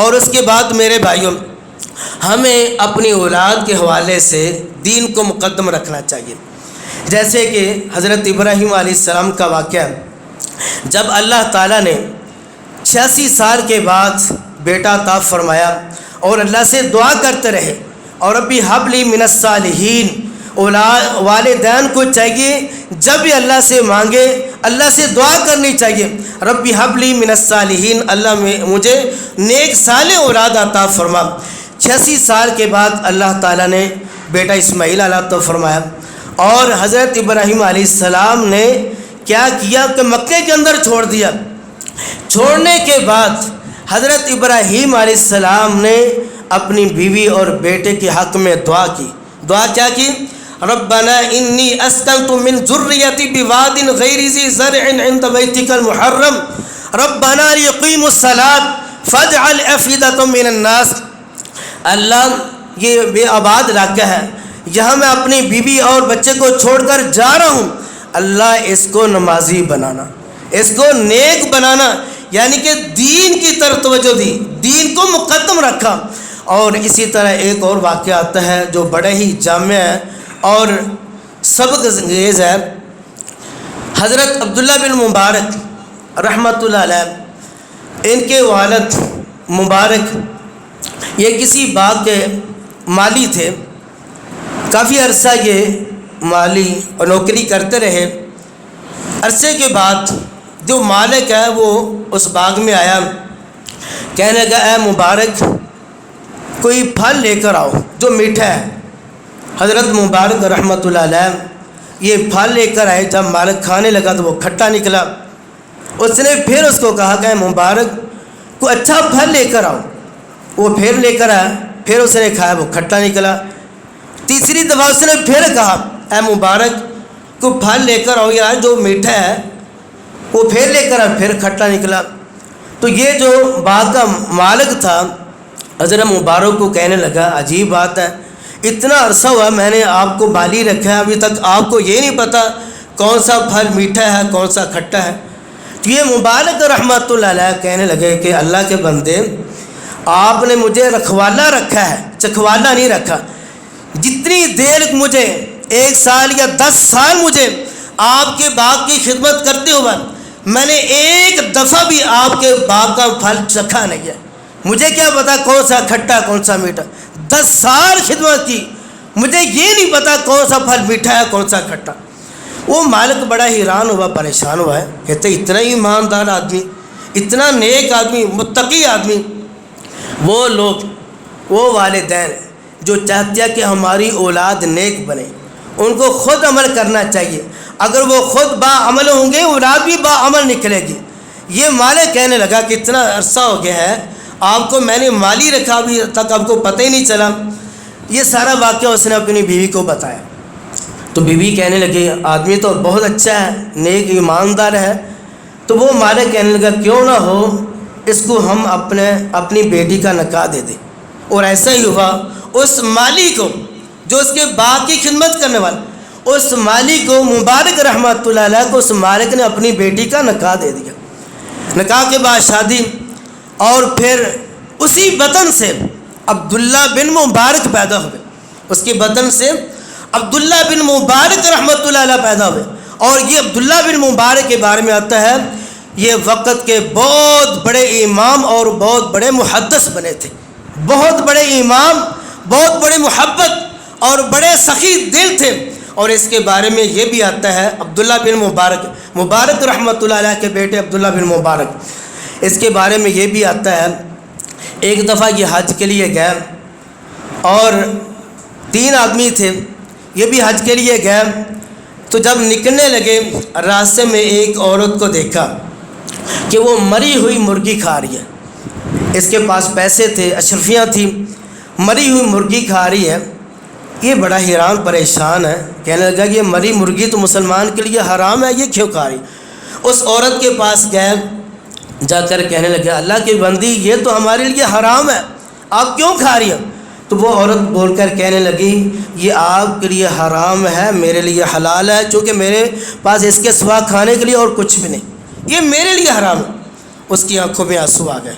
اور اس کے بعد میرے بھائیوں ہمیں اپنی اولاد کے حوالے سے دین کو مقدم رکھنا چاہیے. جیسے کہ حضرت ابراہیم علیہ السلام کا واقعہ, جب اللہ تعالیٰ نے 86 سال کے بعد بیٹا عطا فرمایا اور اللہ سے دعا کرتے رہے, اور ربی حب لی من الصالحین, والدین کو چاہیے جب بھی اللہ سے مانگے اللہ سے دعا کرنی چاہیے ربی حب لی من الصالحین, اللہ مجھے نیک صالح اولاد عطا فرما. 86 سال کے بعد اللہ تعالیٰ نے بیٹا اسماعیل عطا فرمایا. اور حضرت ابراہیم علیہ السلام نے کیا کیا کہ مکے کے اندر چھوڑ دیا. چھوڑنے کے بعد حضرت ابراہیم علیہ السلام نے اپنی بیوی اور بیٹے کے حق میں دعا کی. دعا کیا کی؟ ربنا انی اسکنت من ذریتی بواد غیر ذی زرع عند بیتک المحرم ربنا لیقیموا الصلاۃ فاجعل افئدۃ من الناس. اللہ یہ بے آباد علاقہ ہے, یہاں میں اپنی بیوی اور بچے کو چھوڑ کر جا رہا ہوں, اللہ اس کو نمازی بنانا, اس کو نیک بنانا, یعنی کہ دین کی طرف توجہ دی, دین کو مقدم رکھا. اور اسی طرح ایک اور واقعہ آتا ہے جو بڑے ہی جامع ہے اور سبق انگیز ہے. حضرت عبداللہ بن مبارک رحمۃ اللہ علیہ, ان کے والد مبارک یہ کسی باغ کے مالی تھے. کافی عرصہ یہ مالی اور نوکری کرتے رہے. عرصے کے بعد جو مالک ہے وہ اس باغ میں آیا, کہنے لگا اے مبارک کوئی پھل لے کر آؤ جو میٹھا ہے. حضرت مبارک رحمۃ اللہ علیہ یہ پھل لے کر آئے. جب مالک کھانے لگا تو وہ کھٹا نکلا. اس نے پھر اس کو کہا کہ اے مبارک کوئی اچھا پھل لے کر آؤ. وہ پھر لے کر آیا, پھر اس نے کھایا, وہ کھٹا نکلا. تیسری دفعہ اس نے پھر کہا اے مبارک کو پھل لے کر آؤ یار جو میٹھا ہے، وہ پھر لے کر آؤ، پھر کھٹا نکلا۔ تو یہ جو باغ کا مالک تھا حضرت مبارک کو کہنے لگا عجیب بات ہے، اتنا عرصہ ہوا میں نے آپ کو بالی رکھا ہے، ابھی تک آپ کو یہ نہیں پتہ کون سا پھل میٹھا ہے کون سا کھٹا ہے۔ تو یہ مبارک رحمۃ اللہ علیہ کہنے لگے کہ اللہ کے بندے، آپ نے مجھے رکھوالا رکھا ہے، چکھوالا نہیں رکھا۔ جتنی دیر مجھے 1 سال یا 10 سال مجھے آپ کے باغ کی خدمت کرتے ہوئے میں نے ایک دفعہ بھی آپ کے باغ کا پھل چکھا نہیں ہے، مجھے کیا پتا کون سا کھٹا کون سا میٹھا۔ 10 سال خدمت کی، مجھے یہ نہیں پتا کون سا پھل میٹھا ہے کون سا کھٹا۔ وہ مالک بڑا حیران ہوا، پریشان ہوا ہے، کہتے اتنا ایماندار آدمی، اتنا نیک آدمی، متقی آدمی۔ وہ لوگ، وہ والدین جو چاہتے ہیں کہ ہماری اولاد نیک بنے، ان کو خود عمل کرنا چاہیے، اگر وہ خود با عمل ہوں گے اولاد بھی با عمل نکلے گی۔ یہ مالک کہنے لگا کہ اتنا عرصہ ہو گیا ہے آپ کو میں نے مالی رکھا، ابھی تک آپ کو پتہ ہی نہیں چلا۔ یہ سارا واقعہ اس نے اپنی بیوی کو بتایا۔ تو بیوی کہنے لگی آدمی تو بہت اچھا ہے، نیک ایماندار ہے۔ تو وہ مالک کہنے لگا کیوں نہ ہو اس کو ہم اپنی بیٹی کا نکاح دے دیں۔ اور ایسا ہی ہوا، اس مالی کو جو اس کے باغ کی خدمت کرنے والا، اس مالی کو مبارک رحمۃ اللہ علیہ کو اس مالک نے اپنی بیٹی کا نکاح دے دیا۔ نکاح کے بعد شادی، اور پھر اسی بطن سے عبداللہ بن مبارک پیدا ہوئے، اس کے بطن سے عبداللہ بن مبارک رحمۃ اللہ علیہ پیدا ہوئے۔ اور یہ عبداللہ بن مبارک کے بارے میں آتا ہے یہ وقت کے بہت بڑے امام اور بہت بڑے محدث بنے تھے، بہت بڑے امام، بہت بڑے محبت اور بڑے سخی دل تھے۔ اور اس کے بارے میں یہ بھی آتا ہے عبداللہ بن مبارک رحمۃ اللہ علیہ کے بیٹے عبداللہ بن مبارک، اس کے بارے میں یہ بھی آتا ہے ایک دفعہ یہ حج کے لیے گئے اور 3 آدمی تھے، یہ بھی حج کے لیے گئے۔ تو جب نکلنے لگے راستے میں ایک عورت کو دیکھا کہ وہ مری ہوئی مرغی کھا رہی ہے، اس کے پاس پیسے تھے، اشرفیاں تھیں، مری ہوئی مرغی کھا رہی ہے۔ یہ بڑا حیران پریشان ہے، کہنے لگا کہ یہ مری مرغی تو مسلمان کے لیے حرام ہے، یہ کیوں کھا رہی؟ اس عورت کے پاس گئے، جا کر کہنے لگا اللہ کی بندی یہ تو ہمارے لیے حرام ہے، آپ کیوں کھا رہی ہیں؟ تو وہ عورت بول کر کہنے لگی یہ آپ کے لیے حرام ہے، میرے لیے حلال ہے، چونکہ میرے پاس اس کے سوا کھانے کے لیے اور کچھ بھی نہیں، یہ میرے لیے حرام ہے۔ اس کی آنکھوں میں آنسو آ گئے،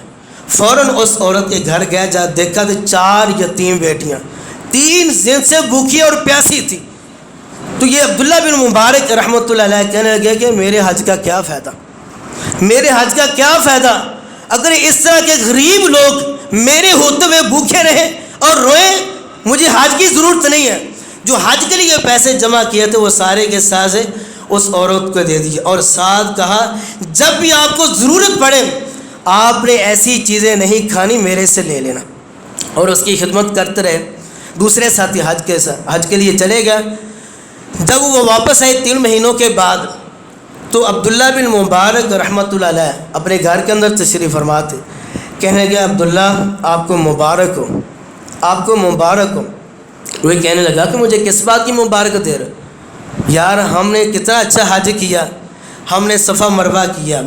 فوراً اس عورت کے گھر گئے، جہاں دیکھا تو 4 یتیم بیٹیاں 3 دن سے بھوکی اور پیاسی تھی۔ تو یہ عبداللہ بن مبارک رحمۃ اللہ علیہ کہنے لگے کہ میرے حج کا کیا فائدہ، میرے حج کا کیا فائدہ اگر اس طرح کے غریب لوگ میرے ہوتے ہوئے بھوکے رہیں اور روئیں، مجھے حج کی ضرورت نہیں ہے۔ جو حج کے لیے پیسے جمع کیے تھے وہ سارے کے سارے اس عورت کو دے دیے، اور ساتھ کہا جب بھی آپ کو ضرورت پڑے آپ نے ایسی چیزیں نہیں کھانی، میرے سے لے لینا۔ اور اس کی خدمت کرتے رہے۔ دوسرے ساتھی حج کے لیے چلے گئے۔ جب وہ واپس آئے 3 مہینوں کے بعد، تو عبداللہ بن مبارک رحمۃ اللہ علیہ اپنے گھر کے اندر تشریف فرما تھے، کہنے لگا عبداللہ آپ کو مبارک ہو، آپ کو مبارک ہو۔ وہ کہنے لگا کہ مجھے کس بات کی مبارک دے رہے؟ یار ہم نے کتنا اچھا حج کیا، ہم نے صفا مروہ کیا،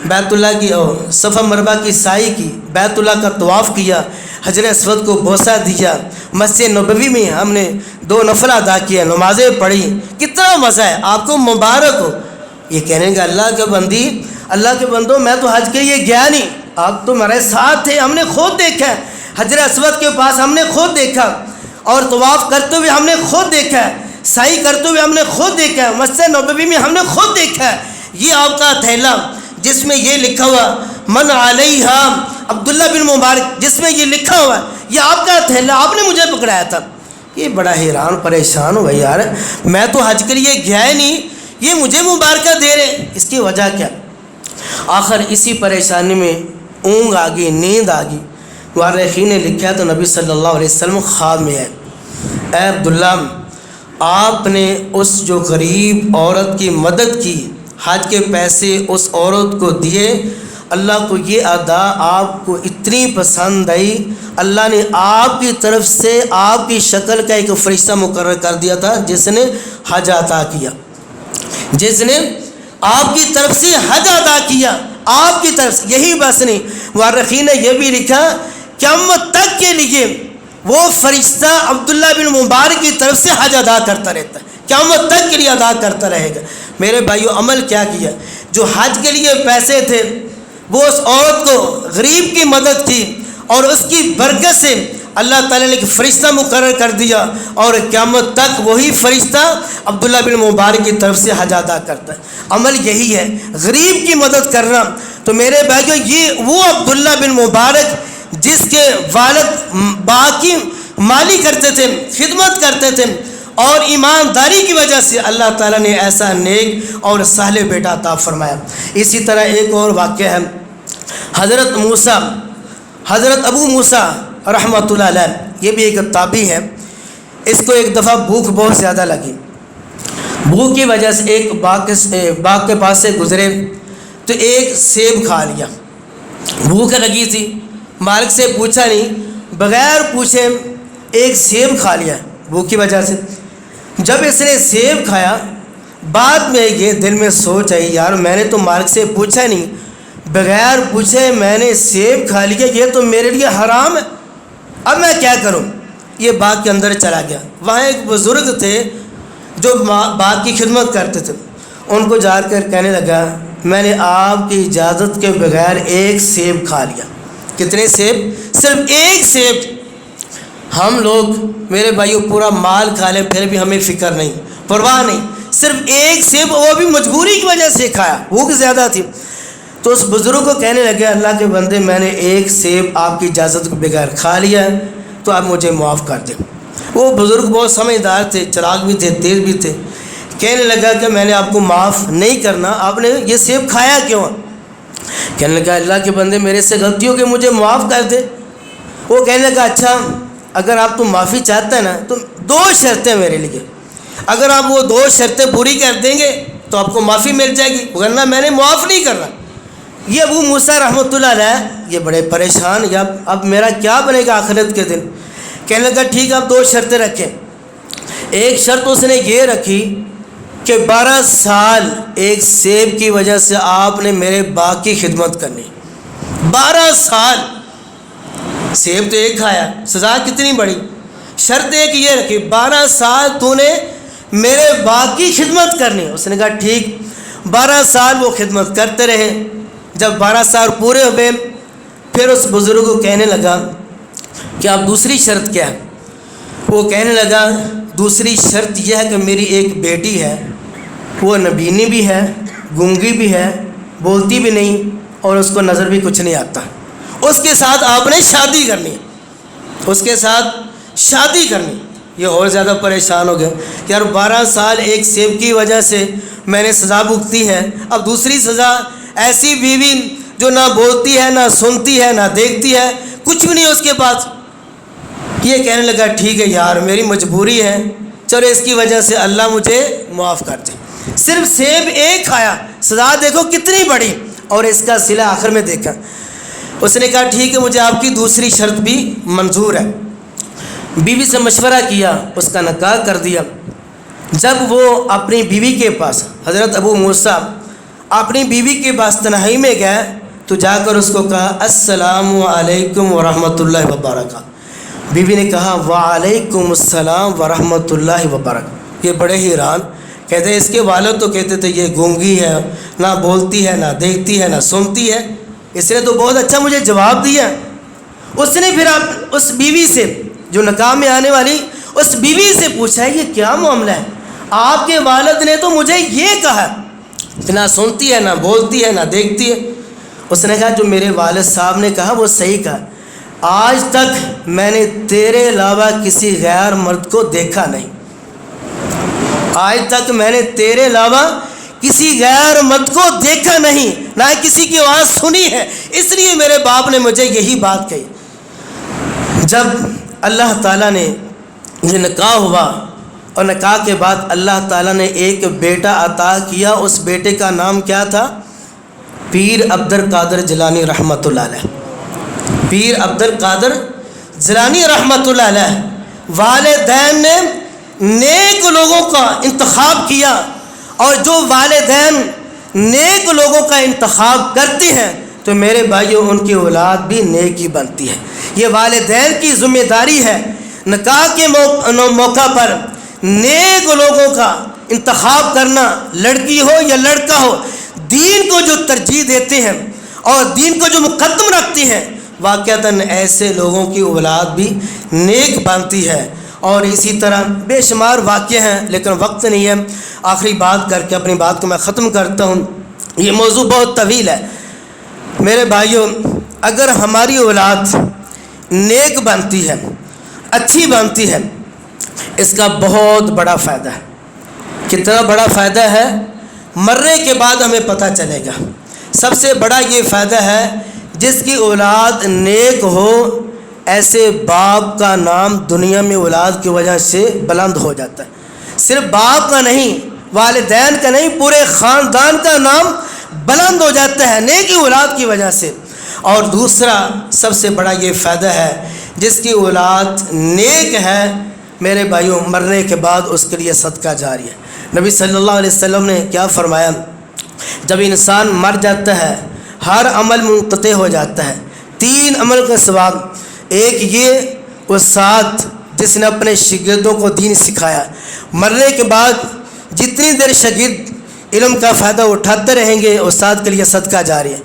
بیت اللہ کی صفا مروہ کی سعی کی، بیت اللہ کا طواف کیا، حجر اسود کو بوسہ دیا، مسجد نبوی میں ہم نے 2 نفل ادا کیا، نمازیں پڑھی، کتنا مزہ ہے، آپ کو مبارک ہو۔ یہ کہنے کا اللہ کے بندی، اللہ کے بندو میں تو حج کے لیے گیا نہیں، آپ تو ہمارے ساتھ تھے، ہم نے خود دیکھا ہے، حجر اسود کے پاس ہم نے خود دیکھا، اور طواف کرتے ہوئے ہم نے خود دیکھا ہے، سعی کرتے ہوئے ہم نے خود دیکھا ہے، مسجد نبوی میں ہم نے خود دیکھا ہے۔ یہ آپ کا تھیلا جس میں یہ لکھا ہوا من علیہ عبداللہ بن مبارک، جس میں یہ لکھا ہوا ہے، یہ آپ کا تھیلا، آپ نے مجھے پکڑایا تھا۔ یہ بڑا حیران پریشان ہوا، یار میں تو حج کے لیے گیا ہی نہیں، یہ مجھے مبارکہ دے رہے، اس کی وجہ کیا؟ آخر اسی پریشانی میں اونگ آ گئی، نیند آ گئی۔ مورخین نے لکھا ہے تو نبی صلی اللہ علیہ وسلم خواب میں ہے، اے عبداللہ آپ نے اس جو غریب عورت کی مدد کی، حج کے پیسے اس عورت کو دیے، اللہ کو یہ ادا آپ کو اتنی پسند آئی، اللہ نے آپ کی طرف سے آپ کی شکل کا ایک فرشتہ مقرر کر دیا تھا جس نے حج عطا کیا۔ جس نے آپ کی طرف سے حج ادا کیا، آپ کی طرف سے، یہی بس نہیں، مورخین نے یہ بھی لکھا قیامت تک کے لیے وہ فرشتہ عبداللہ بن مبارک کی طرف سے حج ادا کرتا رہتا ہے، قیامت تک کے لیے ادا کرتا رہے گا۔ میرے بھائیو، عمل کیا کیا؟ جو حج کے لیے پیسے تھے وہ اس عورت کو غریب کی مدد کی، اور اس کی برکت سے اللہ تعالیٰ نے ایک فرشتہ مقرر کر دیا، اور قیامت تک وہی فرشتہ عبداللہ بن مبارک کی طرف سے حج ادا کرتا ہے۔ عمل یہی ہے، غریب کی مدد کرنا۔ تو میرے بھائیو، یہ وہ عبداللہ بن مبارک جس کے والد باقی مالی کرتے تھے، خدمت کرتے تھے، اور ایمانداری کی وجہ سے اللہ تعالیٰ نے ایسا نیک اور صالح بیٹا عطا فرمایا۔ اسی طرح ایک اور واقعہ ہے، حضرت ابو موسیٰ رحمۃ اللہ علیہ، یہ بھی ایک تابعی ہے۔ اس کو ایک دفعہ بھوک بہت زیادہ لگی، بھوک کی وجہ سے ایک باغ کے پاس سے گزرے تو ایک سیب کھا لیا۔ بھوک لگی تھی، مالک سے پوچھا نہیں، بغیر پوچھے ایک سیب کھا لیا بھوک کی وجہ سے۔ جب اس نے سیب کھایا، بعد میں یہ دل میں سوچ آئی، یار میں نے تو مالک سے پوچھا نہیں، بغیر پوچھے میں نے سیب کھا لیا، یہ تو میرے لیے حرام ہے، اب میں کیا کروں؟ یہ باغ کے اندر چلا گیا۔ وہاں ایک بزرگ تھے جو باغ کی خدمت کرتے تھے، ان کو جا کر کہنے لگا، میں نے آپ کی اجازت کے بغیر ایک سیب کھا لیا۔ کتنے سیب؟ صرف ایک سیب۔ ہم لوگ میرے بھائیو پورا مال کھا لیں پھر بھی ہمیں فکر نہیں، پرواہ نہیں، صرف ایک سیب، وہ بھی مجبوری کی وجہ سے کھایا، بھوک زیادہ تھی۔ تو اس بزرگ کو کہنے لگے، اللہ کے بندے، میں نے ایک سیب آپ کی اجازت کے بغیر کھا لیا ہے، تو آپ مجھے معاف کر دیں۔ وہ بزرگ بہت سمجھدار تھے، چلاک بھی تھے، تیز بھی تھے۔ کہنے لگا کہ میں نے آپ کو معاف نہیں کرنا، آپ نے یہ سیب کھایا کیوں؟ کہنے لگا، اللہ کے بندے میرے سے غلطی ہو کہ مجھے معاف کر دے۔ وہ کہنے لگا، اچھا اگر آپ تو معافی چاہتے ہیں نا تو دو شرطیں میرے لیے، اگر آپ وہ دو شرطیں پوری کر دیں گے تو آپ کو معافی مل جائے گی، ورنہ میں نے معاف نہیں کرنا۔ یہ ابو موسیٰ رحمۃ اللہ علیہ یہ بڑے پریشان، یا اب میرا کیا بنے گا آخرت کے دن؟ کہنے لگا، ٹھیک ہے، آپ دو شرطیں رکھیں۔ ایک شرط اس نے یہ رکھی کہ 12 سال ایک سیب کی وجہ سے آپ نے میرے باغ کی خدمت کرنی۔ 12 سال سیب تو ایک کھایا، سزا کتنی بڑی۔ شرط ایک یہ رکھی، 12 سال تو نے میرے باغ کی خدمت کرنی۔ اس نے کہا ٹھیک۔ 12 سال وہ خدمت کرتے رہے۔ جب 12 سال پورے ہوئے، پھر اس بزرگ کو کہنے لگا کہ اب دوسری شرط کیا ہے؟ وہ کہنے لگا، دوسری شرط یہ ہے کہ میری ایک بیٹی ہے، وہ نبینی بھی ہے، گونگی بھی ہے، بولتی بھی نہیں، اور اس کو نظر بھی کچھ نہیں آتا، اس کے ساتھ آپ نے شادی کرنی، اس کے ساتھ شادی کرنی۔ یہ اور زیادہ پریشان ہو گئے کہ یار 12 سال ایک سیب کی وجہ سے میں نے سزا بھگتی ہے، اب دوسری سزا ایسی بیوی جو نہ بولتی ہے، نہ سنتی ہے، نہ دیکھتی ہے، کچھ بھی نہیں اس کے پاس۔ یہ کہنے لگا ٹھیک ہے یار، میری مجبوری ہے، چلو اس کی وجہ سے اللہ مجھے معاف کر دے۔ صرف سیب ایک کھایا، سزا دیکھو کتنی بڑی، اور اس کا صلہ آخر میں دیکھا۔ اس نے کہا ٹھیک ہے، مجھے آپ کی دوسری شرط بھی منظور ہے۔ بیوی سے مشورہ کیا، اس کا نکاح کر دیا۔ جب وہ اپنی بیوی کے پاس، حضرت ابو موسیٰ اپنی بیوی کے پاس تنہائی میں گئے تو جا کر اس کو کہا، السلام علیکم ورحمۃ اللہ وبرکاتہ۔ بیوی نے کہا، وعلیکم السلام ورحمۃ اللہ وبرکاتہ۔ یہ بڑے ہی حیران، کہتے ہیں اس کے والد تو کہتے تھے یہ گونگی ہے، نہ بولتی ہے، نہ دیکھتی ہے، نہ سنتی ہے، اس نے تو بہت اچھا مجھے جواب دیا۔ اس نے پھر اس بیوی سے، جو نکاح میں آنے والی، اس بیوی سے پوچھا، یہ کیا معاملہ ہے؟ آپ کے والد نے تو مجھے یہ کہا کہ نہ سنتی ہے، نہ بولتی ہے، نہ دیکھتی ہے۔ اس نے کہا، جو میرے والد صاحب نے کہا وہ صحیح کہا، آج تک میں نے تیرے علاوہ کسی غیر مرد کو دیکھا نہیں، آج تک میں نے تیرے علاوہ کسی غیر مرد کو دیکھا نہیں، نہ کسی کی آواز سنی ہے، اس لیے میرے باپ نے مجھے یہی بات کہی۔ جب اللہ تعالیٰ نے یہ نکاح ہوا، اور نکاح کے بعد اللہ تعالیٰ نے ایک بیٹا عطا کیا، اس بیٹے کا نام کیا تھا؟ پیر عبد القادر جیلانی رحمۃ اللہ علیہ۔ پیر عبد القادر جیلانی رحمۃ اللہ علیہ، والدین نے نیک لوگوں کا انتخاب کیا اور جو والدین نیک لوگوں کا انتخاب کرتے ہیں تو میرے بھائیوں ان کی اولاد بھی نیک ہی بنتی ہے۔ یہ والدین کی ذمہ داری ہے نکاح کے موقع پر نیک لوگوں کا انتخاب کرنا، لڑکی ہو یا لڑکا ہو، دین کو جو ترجیح دیتے ہیں اور دین کو جو مقدم رکھتی ہیں، واقعتاً ایسے لوگوں کی اولاد بھی نیک بنتی ہے۔ اور اسی طرح بے شمار واقعے ہیں، لیکن وقت نہیں ہے، آخری بات کر کے اپنی بات کو میں ختم کرتا ہوں۔ یہ موضوع بہت طویل ہے میرے بھائیوں۔ اگر ہماری اولاد نیک بنتی ہے، اچھی بنتی ہے، اس کا بہت بڑا فائدہ ہے۔ کتنا بڑا فائدہ ہے مرنے کے بعد ہمیں پتہ چلے گا۔ سب سے بڑا یہ فائدہ ہے جس کی اولاد نیک ہو، ایسے باپ کا نام دنیا میں اولاد کی وجہ سے بلند ہو جاتا ہے۔ صرف باپ کا نہیں، والدین کا نہیں، پورے خاندان کا نام بلند ہو جاتا ہے نیک اولاد کی وجہ سے۔ اور دوسرا سب سے بڑا یہ فائدہ ہے جس کی اولاد نیک ہے میرے بھائیوں، مرنے کے بعد اس کے لیے صدقہ جاری ہے۔ نبی صلی اللہ علیہ وسلم نے کیا فرمایا؟ جب انسان مر جاتا ہے ہر عمل منقطع ہو جاتا ہے، 3 عمل کا ثواب۔ ایک یہ استاد جس نے اپنے شاگردوں کو دین سکھایا، مرنے کے بعد جتنی دیر شاگرد علم کا فائدہ اٹھاتے رہیں گے استاد کے لیے صدقہ جاری ہے۔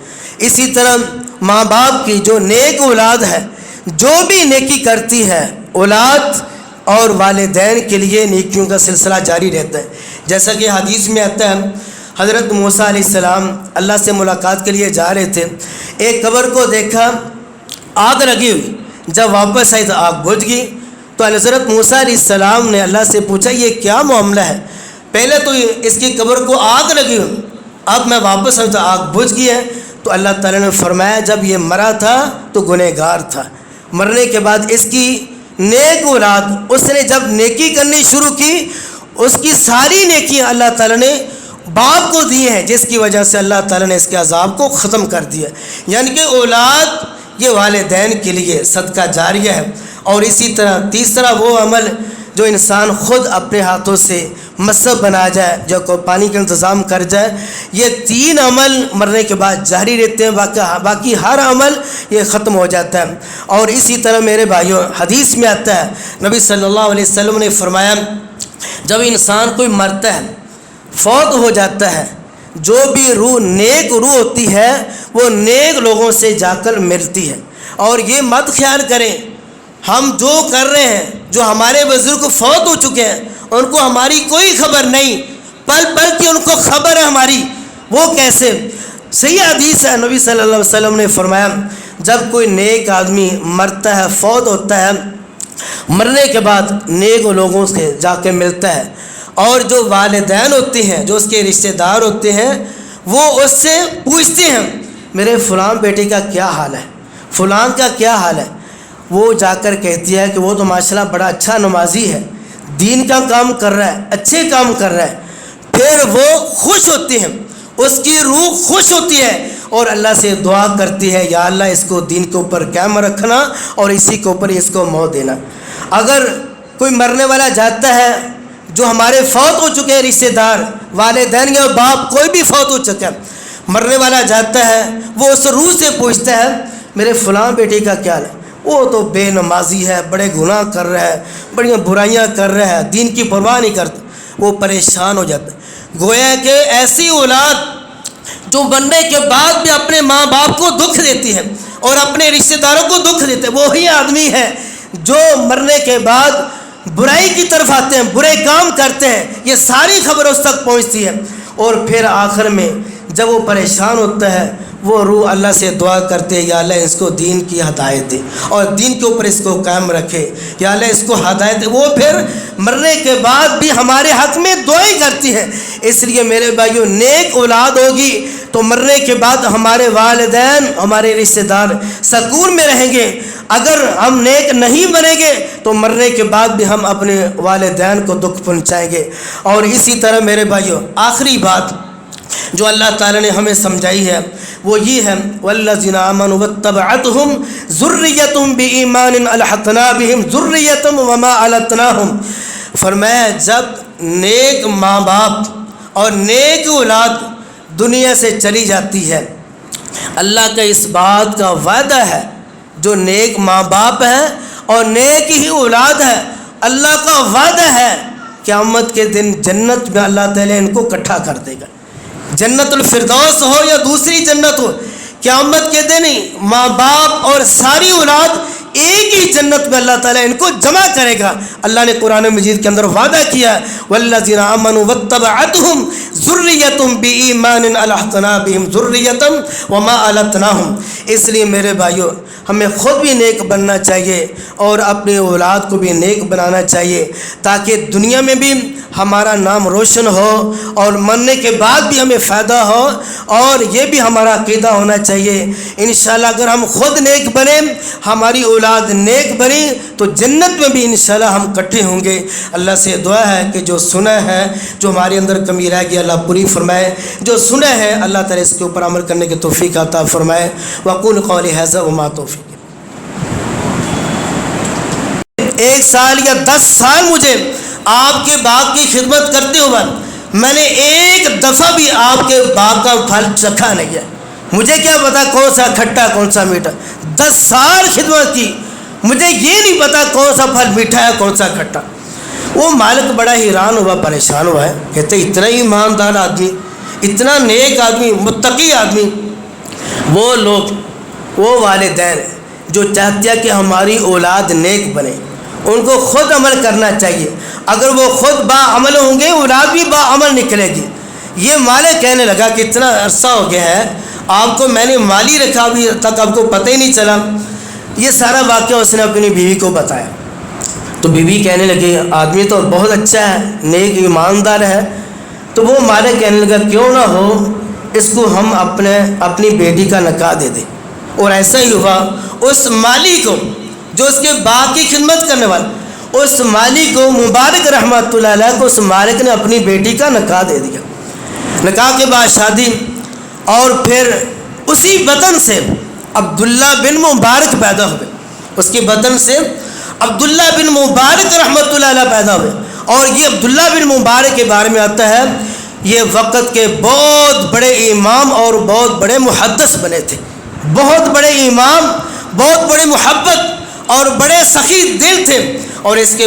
اسی طرح ماں باپ کی جو نیک اولاد ہے، جو بھی نیکی کرتی ہے، اولاد اور والدین کے لیے نیکیوں کا سلسلہ جاری رہتا ہے۔ جیسا کہ حدیث میں آتا ہے، حضرت موسیٰ علیہ السلام اللہ سے ملاقات کے لیے جا رہے تھے، ایک قبر کو دیکھا آگ لگی ہوئی، جب واپس آئی تو آگ بجھ گئی۔ تو حضرت موسیٰ علیہ السلام نے اللہ سے پوچھا یہ کیا معاملہ ہے؟ پہلے تو اس کی قبر کو آگ لگی ہوئی، اب میں واپس آئی تو آگ بجھ گئی ہے۔ تو اللہ تعالیٰ نے فرمایا جب یہ مرا تھا تو گنہگار تھا، مرنے کے بعد اس کی نیک اولاد، اس نے جب نیکی کرنی شروع کی، اس کی ساری نیکیاں اللہ تعالیٰ نے باپ کو دی ہیں، جس کی وجہ سے اللہ تعالیٰ نے اس کے عذاب کو ختم کر دیا۔ یعنی کہ اولاد یہ والدین کے لیے صدقہ جاریہ ہے۔ اور اسی طرح تیسرا وہ عمل جو انسان خود اپنے ہاتھوں سے مصحف بنا جائے، جو کو پانی کا انتظام کر جائے، یہ 3 عمل مرنے کے بعد جاری رہتے ہیں، باقی ہر عمل یہ ختم ہو جاتا ہے۔ اور اسی طرح میرے بھائیوں حدیث میں آتا ہے، نبی صلی اللہ علیہ وسلم نے فرمایا جب انسان کوئی مرتا ہے، فوت ہو جاتا ہے، جو بھی روح نیک روح ہوتی ہے وہ نیک لوگوں سے جا کر ملتی ہے۔ اور یہ مت خیال کریں ہم جو کر رہے ہیں، جو ہمارے بزرگ فوت ہو چکے ہیں ان کو ہماری کوئی خبر نہیں، بلکہ ان کو خبر ہے ہماری۔ وہ کیسے؟ صحیح حدیث ہے، نبی صلی اللہ علیہ وسلم نے فرمایا جب کوئی نیک آدمی مرتا ہے، فوت ہوتا ہے، مرنے کے بعد نیک لوگوں سے جا کے ملتا ہے، اور جو والدین ہوتے ہیں، جو اس کے رشتہ دار ہوتے ہیں، وہ اس سے پوچھتے ہیں میرے فلاں بیٹے کا کیا حال ہے، فلاں کا کیا حال ہے۔ وہ جا کر کہتی ہے کہ وہ تو ماشاءاللہ بڑا اچھا نمازی ہے، دین کا کام کر رہا ہے، اچھے کام کر رہا ہے۔ پھر وہ خوش ہوتی ہیں، اس کی روح خوش ہوتی ہے اور اللہ سے دعا کرتی ہے یا اللہ اس کو دین کے اوپر قائم رکھنا اور اسی کے اوپر اس کو موت دینا۔ اگر کوئی مرنے والا جاتا ہے جو ہمارے فوت ہو چکے ہیں رشتہ دار، والدین یا باپ، کوئی بھی فوت ہو چکا ہے، مرنے والا جاتا ہے، وہ اس روح سے پوچھتا ہے میرے فلاں بیٹے کا کیا حال ہے، وہ تو بے نمازی ہے، بڑے گناہ کر رہا ہے، بڑی برائیاں کر رہا ہے، دین کی پرواہ نہیں کرتا۔ وہ پریشان ہو جاتا ہے۔ گویا کہ ایسی اولاد جو مرنے کے بعد بھی اپنے ماں باپ کو دکھ دیتی ہے اور اپنے رشتہ داروں کو دکھ دیتے ہیں، وہی آدمی ہے جو مرنے کے بعد برائی کی طرف آتے ہیں، برے کام کرتے ہیں، یہ ساری خبر اس تک پہنچتی ہے۔ اور پھر آخر میں جب وہ پریشان ہوتا ہے، وہ روح اللہ سے دعا کرتے ہیں یا اللہ اس کو دین کی ہدایت دے اور دین کے اوپر اس کو قائم رکھے، یا اللہ اس کو ہدایت دے۔ وہ پھر مرنے کے بعد بھی ہمارے حق میں دعائیں کرتی ہیں۔ اس لیے میرے بھائیوں نیک اولاد ہوگی تو مرنے کے بعد ہمارے والدین، ہمارے رشتہ دار سکون میں رہیں گے۔ اگر ہم نیک نہیں بنیں گے تو مرنے کے بعد بھی ہم اپنے والدین کو دکھ پہنچائیں گے۔ اور اسی طرح میرے بھائیوں آخری بات جو اللہ تعالیٰ نے ہمیں سمجھائی ہے وہ یہ ہے والذین آمنوا واتبعتہم ذریتہم بایمان الحقنا بہم ذریتہم وما علتناہم۔ فرمایا جب نیک ماں باپ اور نیک اولاد دنیا سے چلی جاتی ہے۔ اللہ کا اس بات کا وعدہ ہے، جو نیک ماں باپ ہیں اور نیک ہی اولاد ہے، اللہ کا وعدہ ہے قیامت کے دن جنت میں اللہ تعالیٰ ان کو اکٹھا کر دے گا۔ جنت الفردوس ہو یا دوسری جنت ہو، قیامت کے دن ہی ماں باپ اور ساری اولاد ایک ہی جنت میں اللہ تعالیٰ ان کو جمع کرے گا۔ اللہ نے قرآن مجید کے اندر وعدہ کیا، والذین آمنوا واتبعتہم ذریتہم بایمان الحقنا بہم ذریتہم وما التناہم۔ اس لیے میرے بھائیو، ہمیں خود بھی نیک بننا چاہیے اور اپنی اولاد کو بھی نیک بنانا چاہیے، تاکہ دنیا میں بھی ہمارا نام روشن ہو اور مرنے کے بعد بھی ہمیں فائدہ ہو، اور یہ بھی ہمارا عقیدہ ہونا چاہیے۔ انشاءاللہ اگر ہم خود نیک بنیں، ہماری اولاد نیک بنی، تو جنت میں بھی انشاءاللہ ہم اکٹھے ہوں گے۔ اللہ سے دعا ہے کہ جو سنا ہے، جو ہمارے اندر کمی رہ گئی اللہ پوری فرمائے، جو سنا ہے اللہ تعالیٰ اس کے اوپر عمل کرنے کی توفیق عطا فرمائے۔ وَأَقُولُ قَوْلِي هَذَا وَمَا تَوْفِيقِي۔ 1 سال یا 10 سال مجھے آپ کے باغ کی خدمت کرتے ہوئے میں نے ایک دفعہ بھی آپ کے باغ کا پھل چکھا نہیں ہے۔ مجھے کیا پتا کون سا کھٹا کون سا میٹھا، 10 سال خدمت کی، مجھے یہ نہیں پتا کون سا پھل میٹھا ہے کون سا کھٹا۔ وہ مالک بڑا حیران ہوا، پریشان ہوا ہے، کہتے اتنا ہی ایماندار آدمی، اتنا نیک آدمی، متقی آدمی۔ وہ لوگ، وہ والدین جو چاہتے ہیں کہ ہماری اولاد نیک بنے، ان کو خود عمل کرنا چاہیے۔ اگر وہ خود با عمل ہوں گے، اولاد بھی با عمل نکلے گی۔ یہ مالک کہنے لگا کہ اتنا عرصہ ہو گیا ہے آپ کو میں نے مالی رکھا، ابھی تک آپ کو پتہ ہی نہیں چلا۔ یہ سارا واقعہ اس نے اپنی بیوی کو بتایا، تو بیوی کہنے لگی آدمی تو بہت اچھا ہے، نیک ایماندار ہے۔ تو وہ مالک کہنے لگا کیوں نہ ہو اس کو ہم اپنی بیٹی کا نکاح دے دیں۔ اور ایسا ہی ہوا، اس مالی کو جو اس کے باغ کی خدمت کرنے والا، اس مالی کو مبارک رحمۃ اللہ علیہ کو اس مالک نے اپنی بیٹی کا نکاح دے دیا۔ نکاح کے بعد شادی، اور پھر اسی بطن سے عبداللہ بن مبارک پیدا ہوئے، اس کے بطن سے عبداللہ بن مبارک رحمۃ اللہ علیہ پیدا ہوئے۔ اور یہ عبداللہ بن مبارک کے بارے میں آتا ہے یہ وقت کے بہت بڑے امام اور بہت بڑے محدث بنے تھے، بہت بڑے امام، بہت بڑے محبت اور بڑے سخی دل تھے۔ اور اس کے